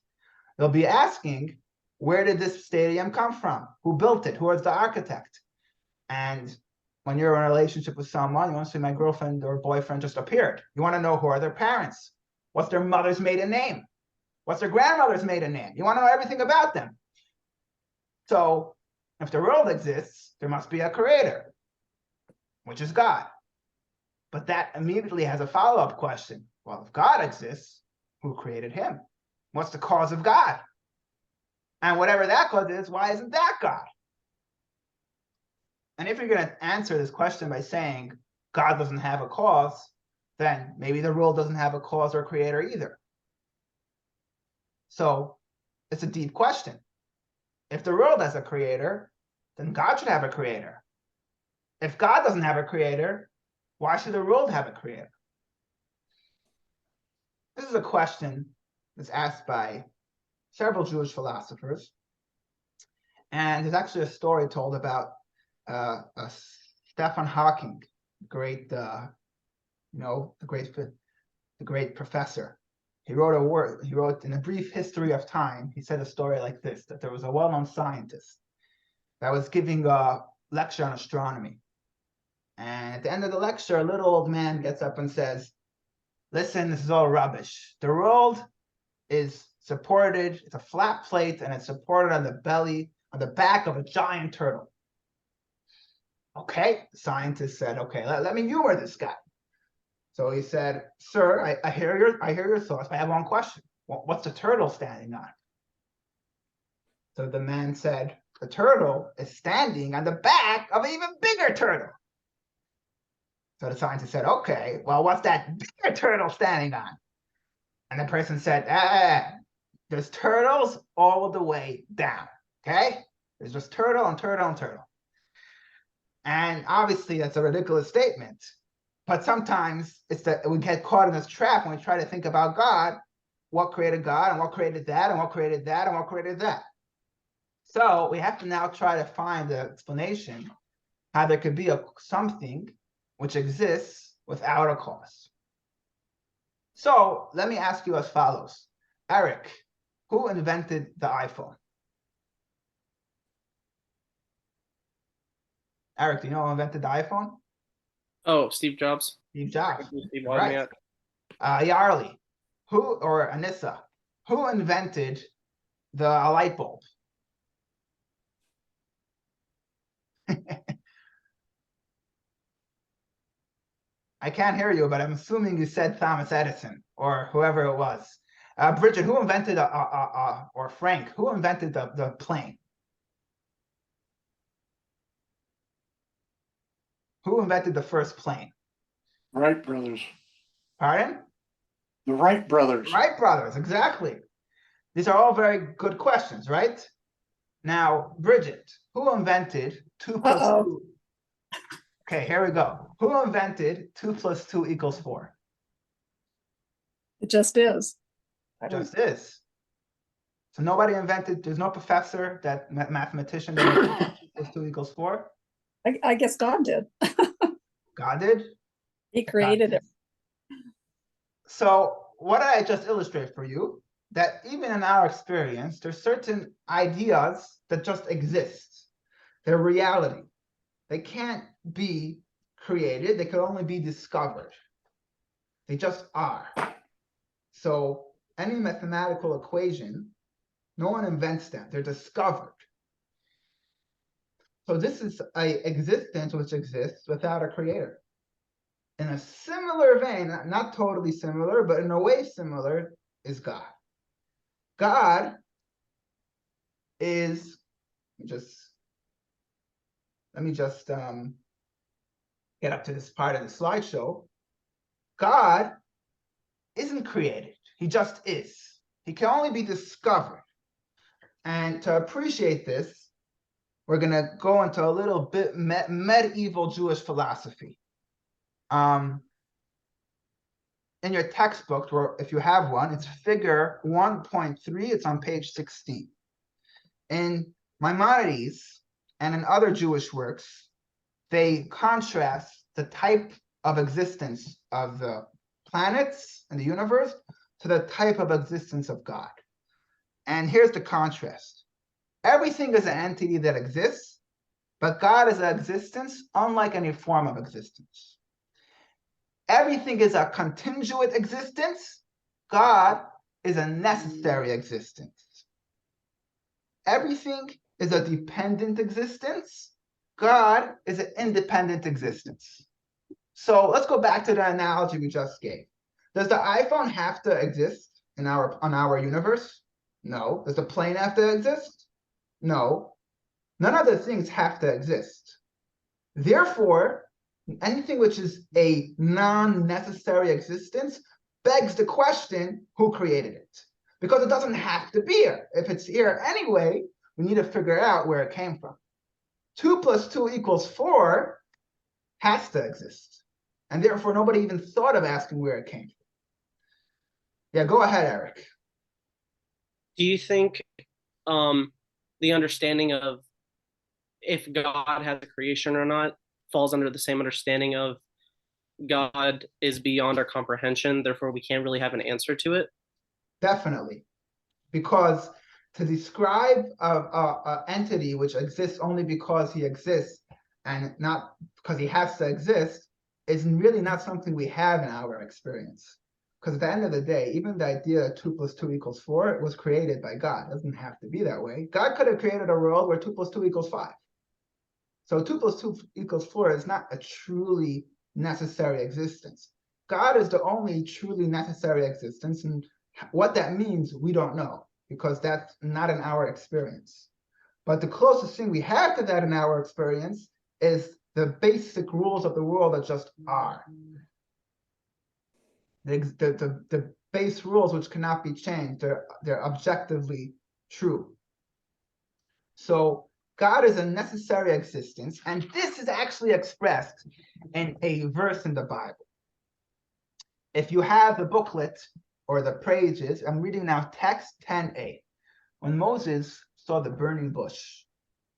They'll be asking, where did this stadium come from? Who built it? Who was the architect? And when you're in a relationship with someone, you want to say my girlfriend or boyfriend just appeared. You want to know who are their parents? What's their mother's maiden name? What's their grandmother's maiden name? You want to know everything about them. So if the world exists, there must be a creator, which is God. But that immediately has a follow-up question. Well, if God exists, who created him? What's the cause of God? And whatever that cause is, why isn't that God? And if you're going to answer this question by saying God doesn't have a cause, then maybe the world doesn't have a cause or creator either. So it's a deep question. If the world has a creator, then God should have a creator. If God doesn't have a creator, why should the world have a creator? This is a question that's asked by several Jewish philosophers. And there's actually a story told about Stephen Hawking, great, the great professor. He wrote in A Brief History of Time, he said a story like this, that there was a well-known scientist that was giving a lecture on astronomy. And at the end of the lecture, a little old man gets up and says, listen, this is all rubbish. The world is supported, it's a flat plate, and it's supported on the back of a giant turtle. Okay, the scientist said, okay, let me humor this guy. So he said, sir, I hear your thoughts, but I have one question. What's the turtle standing on? So the man said, the turtle is standing on the back of an even bigger turtle. So the scientist said, okay, well, what's that bigger turtle standing on? And the person said, there's turtles all the way down, okay? There's just turtle and turtle and turtle. And obviously that's a ridiculous statement. But sometimes it's that we get caught in this trap when we try to think about God, what created God and what created that and what created that and what created that. So we have to now try to find the explanation how there could be something which exists without a cause. So let me ask you as follows. Eric, who invented the iPhone? Eric, do you know who invented the iPhone? Oh, Steve Jobs. Steve Jobs. Steve Right. Yarli, or Anissa, who invented the light bulb? I can't hear you, but I'm assuming you said Thomas Edison or whoever it was. Bridget, who invented or Frank, who invented the plane? Who invented the first plane? Wright brothers. Pardon? The Wright brothers. Wright brothers, exactly. These are all very good questions, right? Now, Bridget, who invented 2 plus 2? Okay, here we go. Who invented 2 plus 2 equals 4? It just is. Just is. So nobody invented, there's no professor, that mathematician that invented 2 plus 2 equals 4? I guess God did. God did? He created it. So what did I just illustrate for you? That even in our experience, there's certain ideas that just exist. They're reality. They can't be created. They can only be discovered. They just are. So any mathematical equation, no one invents them. They're discovered. So this is an existence which exists without a creator. In a similar vein, not totally similar, but in a way similar, is God. God is, let me just get up to this part of the slideshow. God isn't created. He just is. He can only be discovered. And to appreciate this, we're going to go into a little bit medieval Jewish philosophy. In your textbook, or if you have one, it's figure 1.3. It's on page 16. In Maimonides and in other Jewish works, they contrast the type of existence of the planets and the universe to the type of existence of God. And here's the contrast. Everything is an entity that exists But God is an existence unlike any form of existence. Everything is a contingent existence. God is a necessary existence. Everything is a dependent existence. God is an independent existence. So let's go back to the analogy we just gave. Does the iPhone have to exist on our universe? No. Does the plane have to exist? No. None of the things have to exist. Therefore, anything which is a non-necessary existence begs the question, who created it? Because it doesn't have to be here. If it's here anyway, we need to figure out where it came from. 2 + 2 = 4 has to exist. And therefore, nobody even thought of asking where it came from. Yeah, go ahead, Eric. Do you think the understanding of if God has a creation or not falls under the same understanding of God is beyond our comprehension, therefore we can't really have an answer to it? Definitely. Because to describe an entity which exists only because he exists and not because he has to exist is really not something we have in our experience. Because at the end of the day, even the idea that 2 + 2 = 4 was created by God. It doesn't have to be that way. God could have created a world where 2 + 2 = 5. So 2 + 2 = 4 is not a truly necessary existence. God is the only truly necessary existence, and what that means, we don't know, because that's not in our experience. But the closest thing we have to that in our experience is the basic rules of the world that just are. The base rules which cannot be changed, they're objectively true. So God is a necessary existence, and this is actually expressed in a verse in the Bible. If you have the booklet or the pages, I'm reading now text 10a. When Moses saw the burning bush,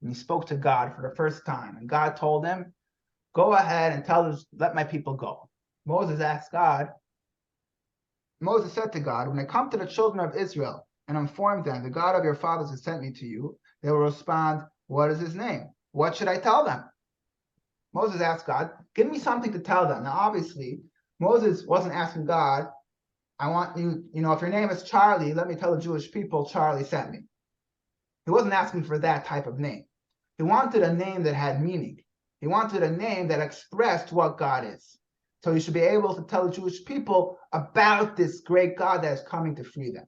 and he spoke to God for the first time, and God told him, go ahead and let my people go. Moses said to God, when I come to the children of Israel and inform them, the God of your fathers has sent me to you, they will respond, what is his name? What should I tell them? Moses asked God, give me something to tell them. Now, obviously, Moses wasn't asking God, I want you, if your name is Charlie, let me tell the Jewish people Charlie sent me. He wasn't asking for that type of name. He wanted a name that had meaning. He wanted a name that expressed what God is. So he should be able to tell the Jewish people about this great God that is coming to free them.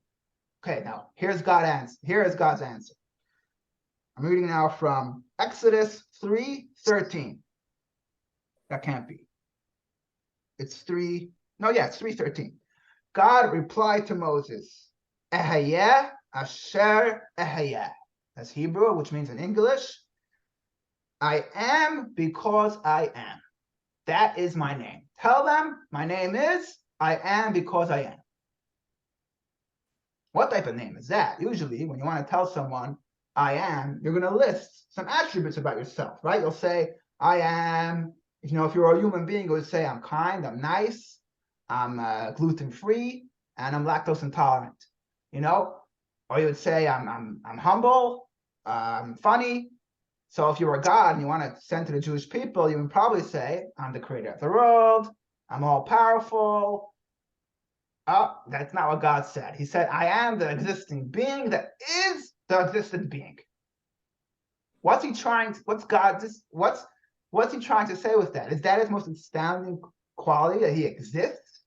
Okay, now here's God's answer. I'm reading now from Exodus 3:13. That can't be. It's 3:13. God replied to Moses, Ehayeh Asher Ehayeh. That's Hebrew, which means in English, I am because I am. That is my name. Tell them my name is I am because I am. What type of name is that? Usually, when you want to tell someone I am, you're going to list some attributes about yourself, right? You'll say, I am, if you're a human being, you would say, I'm kind, I'm nice, I'm gluten-free, and I'm lactose intolerant, Or you would say, I'm humble, I'm funny. So if you were God and you want to send to the Jewish people, you would probably say, I'm the creator of the world, I'm all powerful. Oh, that's not what God said. He said, I am the existing being that is the existent being. What's he trying to say with that? Is that his most astounding quality, that he exists?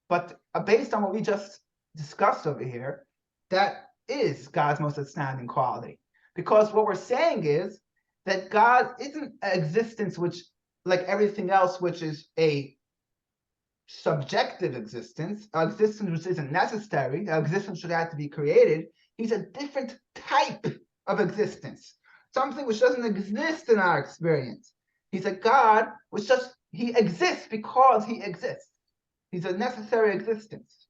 But based on what we just discussed over here, that is God's most astounding quality. Because what we're saying is that God isn't an existence which, like everything else, which is a subjective existence, an existence which isn't necessary, an existence which had to be created. He's a different type of existence, something which doesn't exist in our experience. He's a God which he exists because he exists. He's a necessary existence.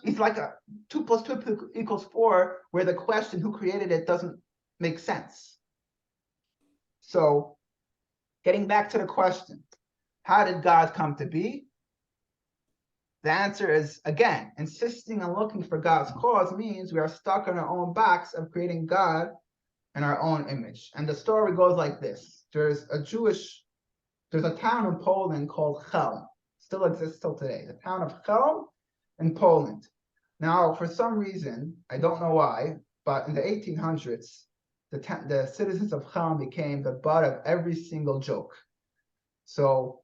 He's like a 2 + 2 = 4, where the question who created it doesn't make sense. So, getting back to the question, how did God come to be? The answer is, again, insisting on looking for God's cause means we are stuck in our own box of creating God in our own image. And the story goes like this. There's a town in Poland called Chelm, still exists till today, the town of Chelm in Poland. Now, for some reason, I don't know why, but in the 1800s, the citizens of Chelm became the butt of every single joke. So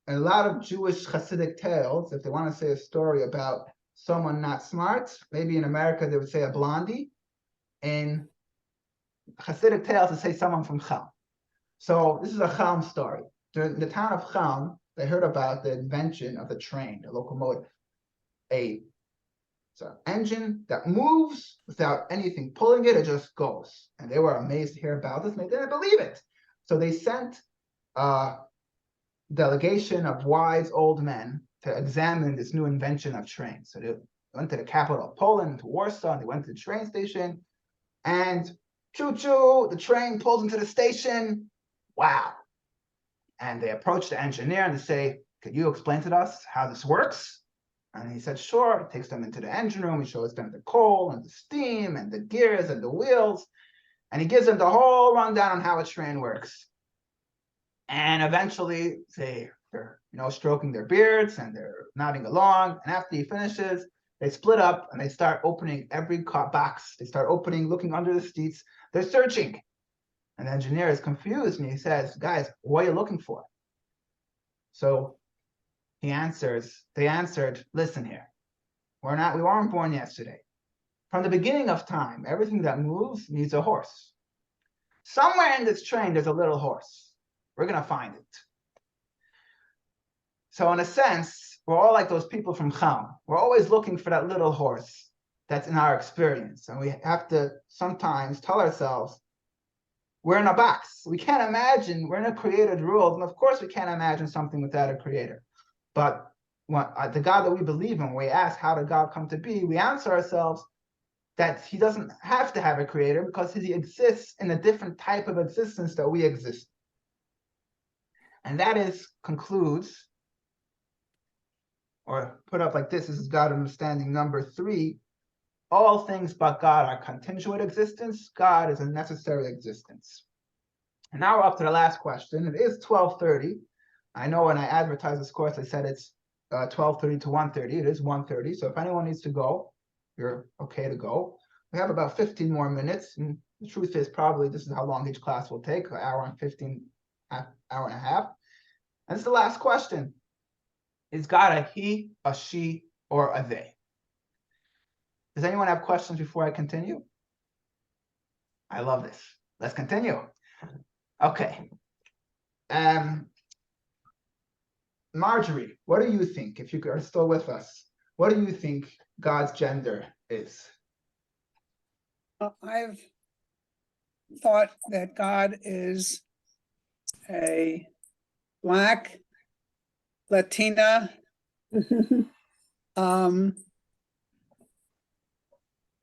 a lot of Jewish Hasidic tales, if they want to say a story about someone not smart, maybe in America they would say a blondie. In Hasidic tales, they say someone from Chelm. So this is a Chelm story. During the town of Chelm, they heard about the invention of the train, the locomotive, it's an engine that moves without anything pulling it, it just goes. And they were amazed to hear about this, and they didn't believe it. So they sent a delegation of wise old men to examine this new invention of trains. So they went to the capital of Poland, to Warsaw, and they went to the train station, and choo-choo, the train pulls into the station. Wow. And they approach the engineer and they say, could you explain to us how this works? And he said, sure. He takes them into the engine room. He shows them the coal and the steam and the gears and the wheels. And he gives them the whole rundown on how a train works. And eventually they're stroking their beards and they're nodding along. And after he finishes, they split up and they start opening every box. They start opening, looking under the seats. They're searching. And the engineer is confused and he says, guys, what are you looking for? So they answered, listen here, we weren't born yesterday. From the beginning of time, everything that moves needs a horse. Somewhere in this train, there's a little horse. We're going to find it. So in a sense, we're all like those people from Chelm. We're always looking for that little horse that's in our experience. And we have to sometimes tell ourselves, we're in a box. We can't imagine, we're in a created world. And of course, we can't imagine something without a creator. But the God that we believe in, when we ask, how did God come to be? We answer ourselves that he doesn't have to have a creator because he exists in a different type of existence that we exist. And that concludes, or put up like this is God understanding number 3. All things but God are contingent existence. God is a necessary existence. And now we're up to the last question. It is 12:30. I know when I advertised this course, I said it's 12:30 to 1:30. It is 1:30. So if anyone needs to go, you're okay to go. We have about 15 more minutes. And the truth is probably this is how long each class will take, an hour and 15, hour and a half. And it's the last question. Is God a he, a she, or a they? Does anyone have questions before I continue? I love this. Let's continue. Okay. Marjorie, what do you think, if you are still with us, what do you think God's gender is? I've thought that God is a Black, Latina,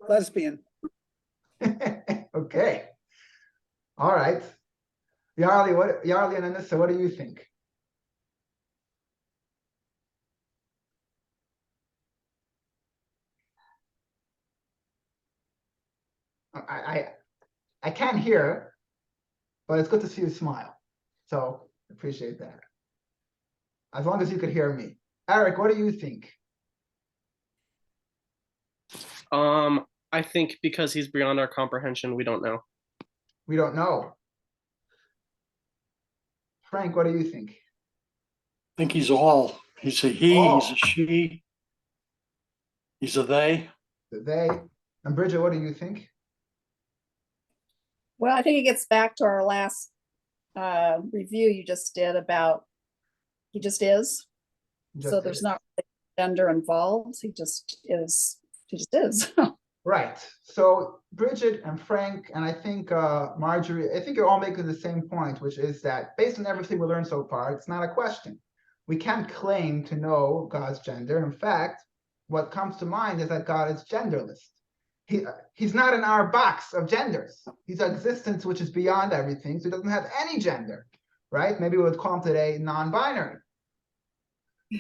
lesbian. Okay. All right. Yarli and Anissa, what do you think? I can't hear, but it's good to see you smile. So appreciate that. As long as you could hear me. Eric, what do you think? I think because he's beyond our comprehension, we don't know. We don't know. Frank, what do you think? I think he's all. He's a he, All. he's a she, he's a they. They. And Bridget, what do you think? Well, I think it gets back to our last review you just did about he just is. So there's not really gender involved. He just is. He just is. Right. So Bridget and Frank, and I think Marjorie, I think you're all making the same point, which is that based on everything we learned so far, it's not a question. We can't claim to know God's gender. In fact, what comes to mind is that God is genderless. He's not in our box of genders. He's an existence which is beyond everything, so he doesn't have any gender, right? Maybe we would call him today non-binary.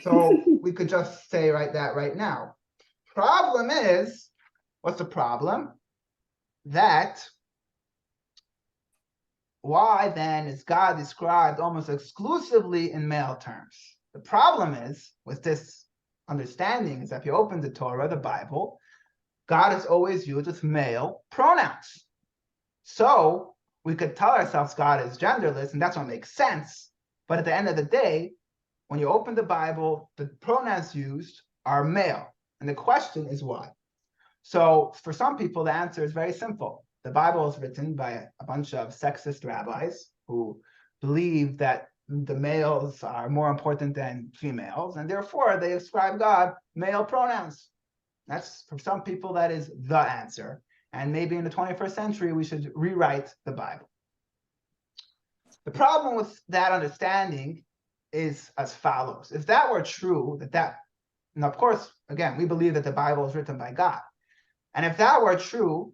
So we could just say that right now. Problem is, what's the problem? That why then is God described almost exclusively in male terms? The problem is with this understanding is that if you open the Torah, the Bible, God is always used with male pronouns. So we could tell ourselves God is genderless, and that's what makes sense. But at the end of the day, when you open the Bible, the pronouns used are male. And the question is why? So for some people, the answer is very simple. The Bible is written by a bunch of sexist rabbis who believe that the males are more important than females, and therefore they ascribe God male pronouns. That's, for some people, that is the answer. And maybe in the 21st century, we should rewrite the Bible. The problem with that understanding is as follows. If that were true, and of course, again, we believe that the Bible is written by God. And if that were true,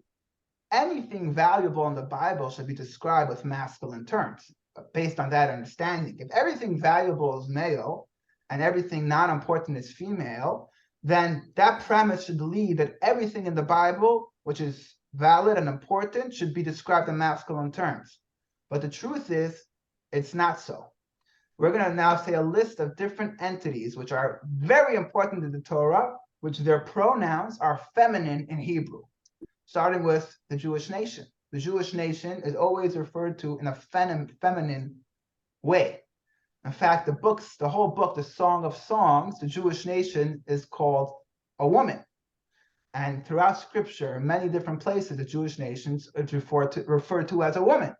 anything valuable in the Bible should be described with masculine terms, based on that understanding. If everything valuable is male and everything non-important is female, then that premise should lead that everything in the Bible, which is valid and important, should be described in masculine terms. But the truth is, it's not so. We're going to now say a list of different entities which are very important in the Torah, which their pronouns are feminine in Hebrew, starting with the Jewish nation. The Jewish nation is always referred to in a feminine way. In fact, the whole book, the Song of Songs, the Jewish nation is called a woman. And throughout Scripture, in many different places, the Jewish nations is referred to as a woman,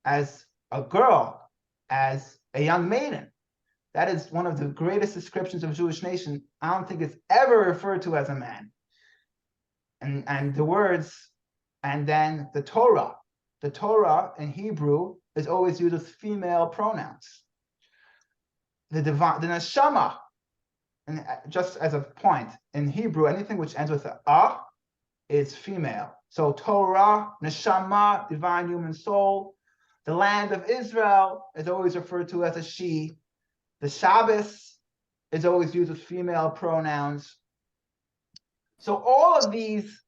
as a girl, as a young maiden. That is one of the greatest descriptions of Jewish nation. I don't think it's ever referred to as a man. And the words, and then the Torah. The Torah in Hebrew is always used with female pronouns. The neshama, and just as a point, in Hebrew, anything which ends with a is female. So Torah, neshama, divine human soul. The land of Israel is always referred to as a she. The Shabbos is always used with female pronouns. So all of these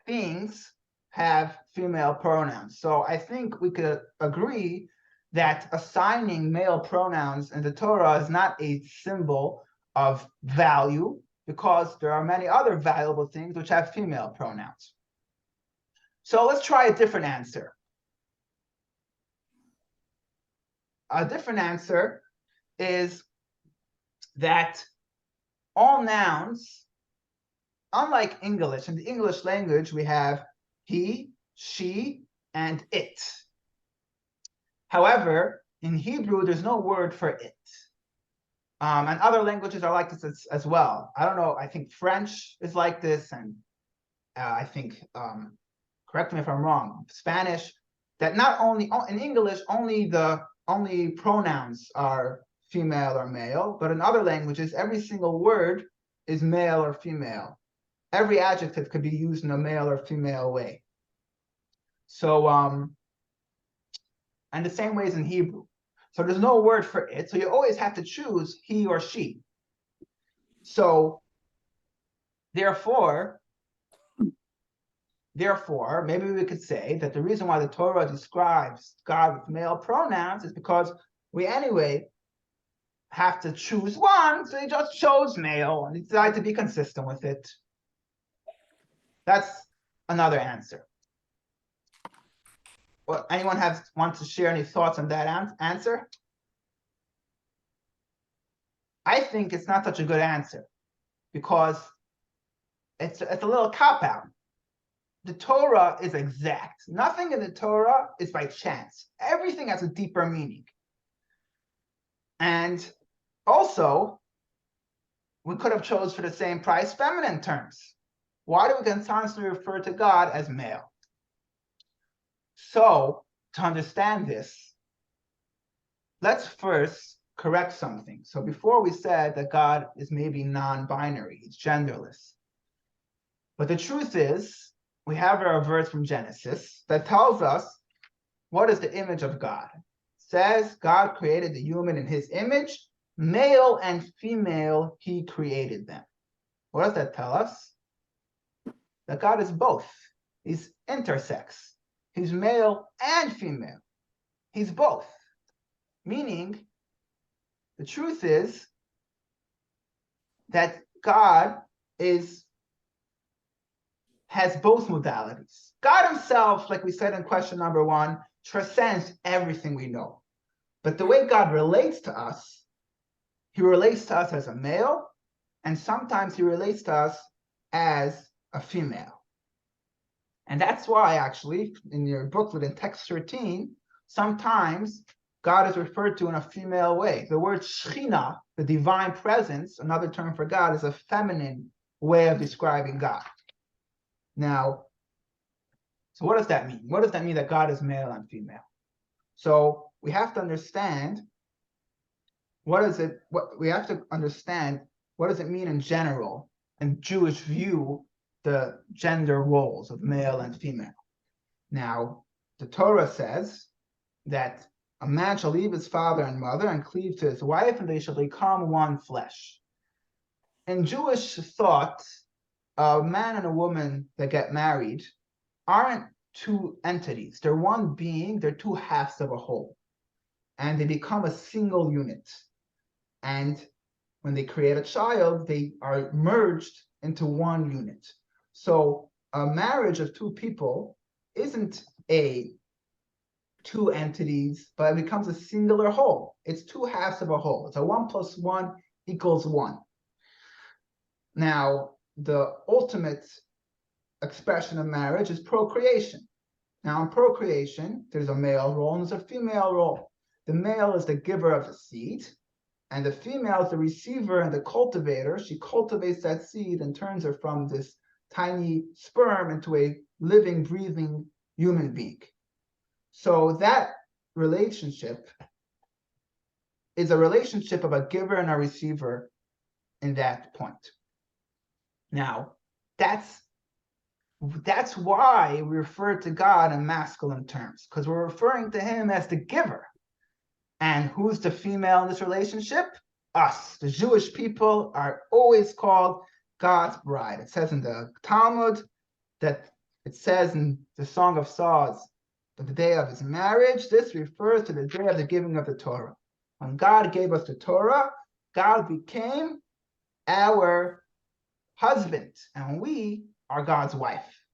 things have female pronouns. So I think we could agree that assigning male pronouns in the Torah is not a symbol of value, because there are many other valuable things which have female pronouns. So let's try a different answer. A different answer is that all nouns, unlike English, in the English language, we have he, she, and it. However, in Hebrew, there's no word for it. And other languages are like this as well. I don't know, I think French is like this, and I think, correct me if I'm wrong, Spanish, that not only, in English, only pronouns are female or male, but in other languages, every single word is male or female. Every adjective could be used in a male or female way. So, and the same way is in Hebrew. So there's no word for it. So you always have to choose he or she. So therefore, maybe we could say that the reason why the Torah describes God with male pronouns is because we anyway have to choose one. So he just chose male and he decided to be consistent with it. That's another answer. Well, anyone wants to share any thoughts on that answer? I think it's not such a good answer because it's a little cop-out. The Torah is exact. Nothing in the Torah is by chance. Everything has a deeper meaning. And also, we could have chose for the same price feminine terms. Why do we constantly refer to God as male? So, to understand this, let's first correct something. So before we said that God is maybe non-binary, he's genderless. But the truth is, we have a verse from Genesis that tells us what is the image of God. It says God created the human in his image, male and female, he created them. What does that tell us? That God is both. He's intersex. He's male and female. He's both. Meaning, the truth is that God has both modalities. God himself, like we said in question number 1, transcends everything we know. But the way God relates to us, he relates to us as a male, and sometimes he relates to us as a female. And that's why, actually, in your booklet in text 13, sometimes God is referred to in a female way. The word Shechina, the divine presence, another term for God, is a feminine way of describing God. Now, so what does that mean? What does that mean that God is male and female? So we have to understand what does it mean in general in Jewish view, the gender roles of male and female. Now, the Torah says that a man shall leave his father and mother and cleave to his wife, and they shall become one flesh. In Jewish thought, a man and a woman that get married aren't two entities. They're one being. They're two halves of a whole. And they become a single unit. And when they create a child, they are merged into one unit. So a marriage of two people isn't two entities, but it becomes a singular whole. It's two halves of a whole. It's a 1 + 1 = 1. Now, the ultimate expression of marriage is procreation. Now, in procreation, there's a male role and there's a female role. The male is the giver of the seed, and the female is the receiver and the cultivator. She cultivates that seed and turns her from this tiny sperm into a living, breathing human being. So that relationship is a relationship of a giver and a receiver in that point. Now, that's why we refer to God in masculine terms, because we're referring to him as the giver. And who's the female in this relationship? Us. The Jewish people are always called God's bride. It says in the Talmud that it says in the Song of Songs that the day of his marriage, this refers to the day of the giving of the Torah. When God gave us the Torah, God became our husband, and we are God's wife.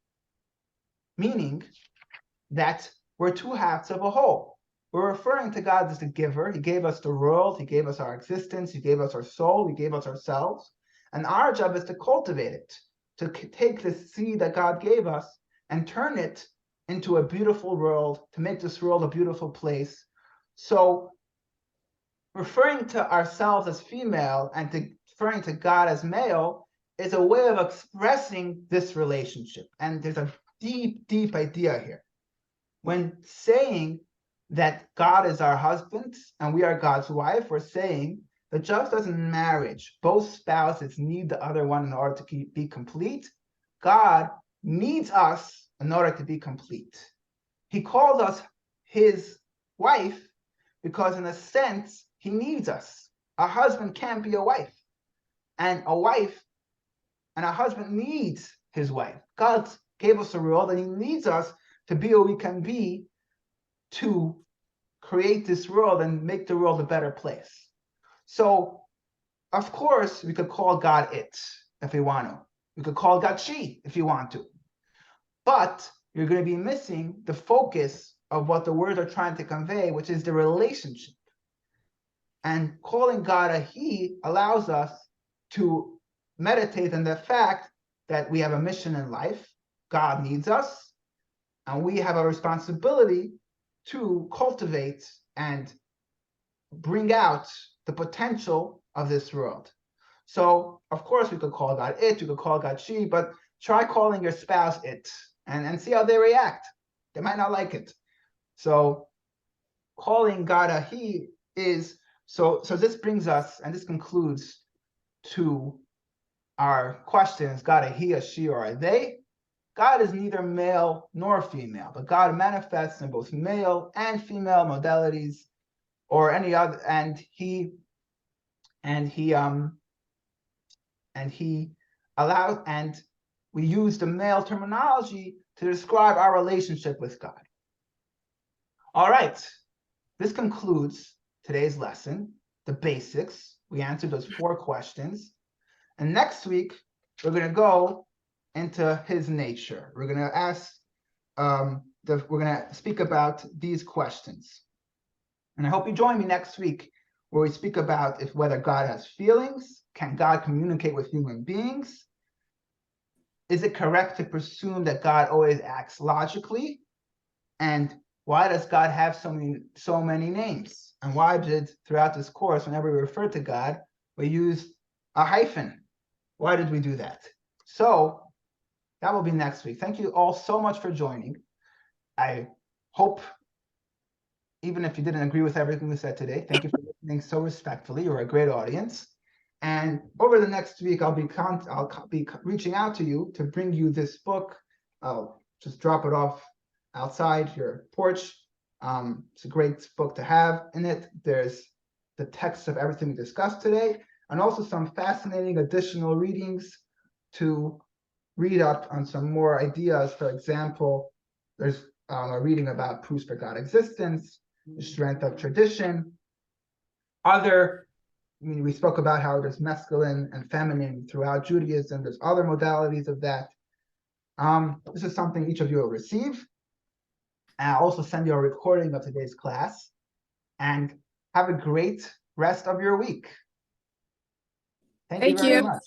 Meaning that we're two halves of a whole. We're referring to God as the giver. He gave us the world. He gave us our existence. He gave us our soul. He gave us ourselves. And our job is to cultivate it, to take the seed that God gave us and turn it into a beautiful world, to make this world a beautiful place. So referring to ourselves as female and referring to God as male is a way of expressing this relationship. And there's a deep, deep idea here. When saying that God is our husband and we are God's wife, we're saying that just as in marriage, both spouses need the other one in order to be complete, God needs us in order to be complete. He calls us his wife because, in a sense, he needs us. A husband can't be a wife, and a wife and a husband needs his wife. God gave us a role that he needs us to be what we can be to create this world and make the world a better place. So, of course, we could call God it if we want to. We could call God she if you want to. But you're going to be missing the focus of what the words are trying to convey, which is the relationship. And calling God a he allows us to meditate on the fact that we have a mission in life. God needs us, and we have a responsibility to cultivate and bring out the potential of this world. So, of course, we could call God it, we could call God she, but try calling your spouse it and see how they react. They might not like it. So calling God a he is, so this brings us, and this concludes to our questions, God a he, a she, or a they. God is neither male nor female, but God manifests in both male and female modalities, or any other, and he allows, and we use the male terminology to describe our relationship with God. All right, this concludes today's lesson, the basics. We answered those 4 questions. And next week, we're going to go into his nature. We're going to ask, we're going to speak about these questions. And I hope you join me next week, where we speak about whether God has feelings, can God communicate with human beings? Is it correct to presume that God always acts logically? And why does God have so many names? And why did, throughout this course, whenever we refer to God, we use a hyphen? Why did we do that? So that will be next week. Thank you all so much for joining. I hope, even if you didn't agree with everything we said today, thank you for listening so respectfully. You're a great audience. And over the next week, I'll be reaching out to you to bring you this book. I'll just drop it off outside your porch. It's a great book to have in it. There's the text of everything we discussed today, and also some fascinating additional readings to read up on some more ideas. For example, there's a reading about proofs for God existence, the strength of tradition. We spoke about how there's masculine and feminine throughout Judaism. There's other modalities of that. This is something each of you will receive. And I'll also send you a recording of today's class. And have a great rest of your week. Thank you very much.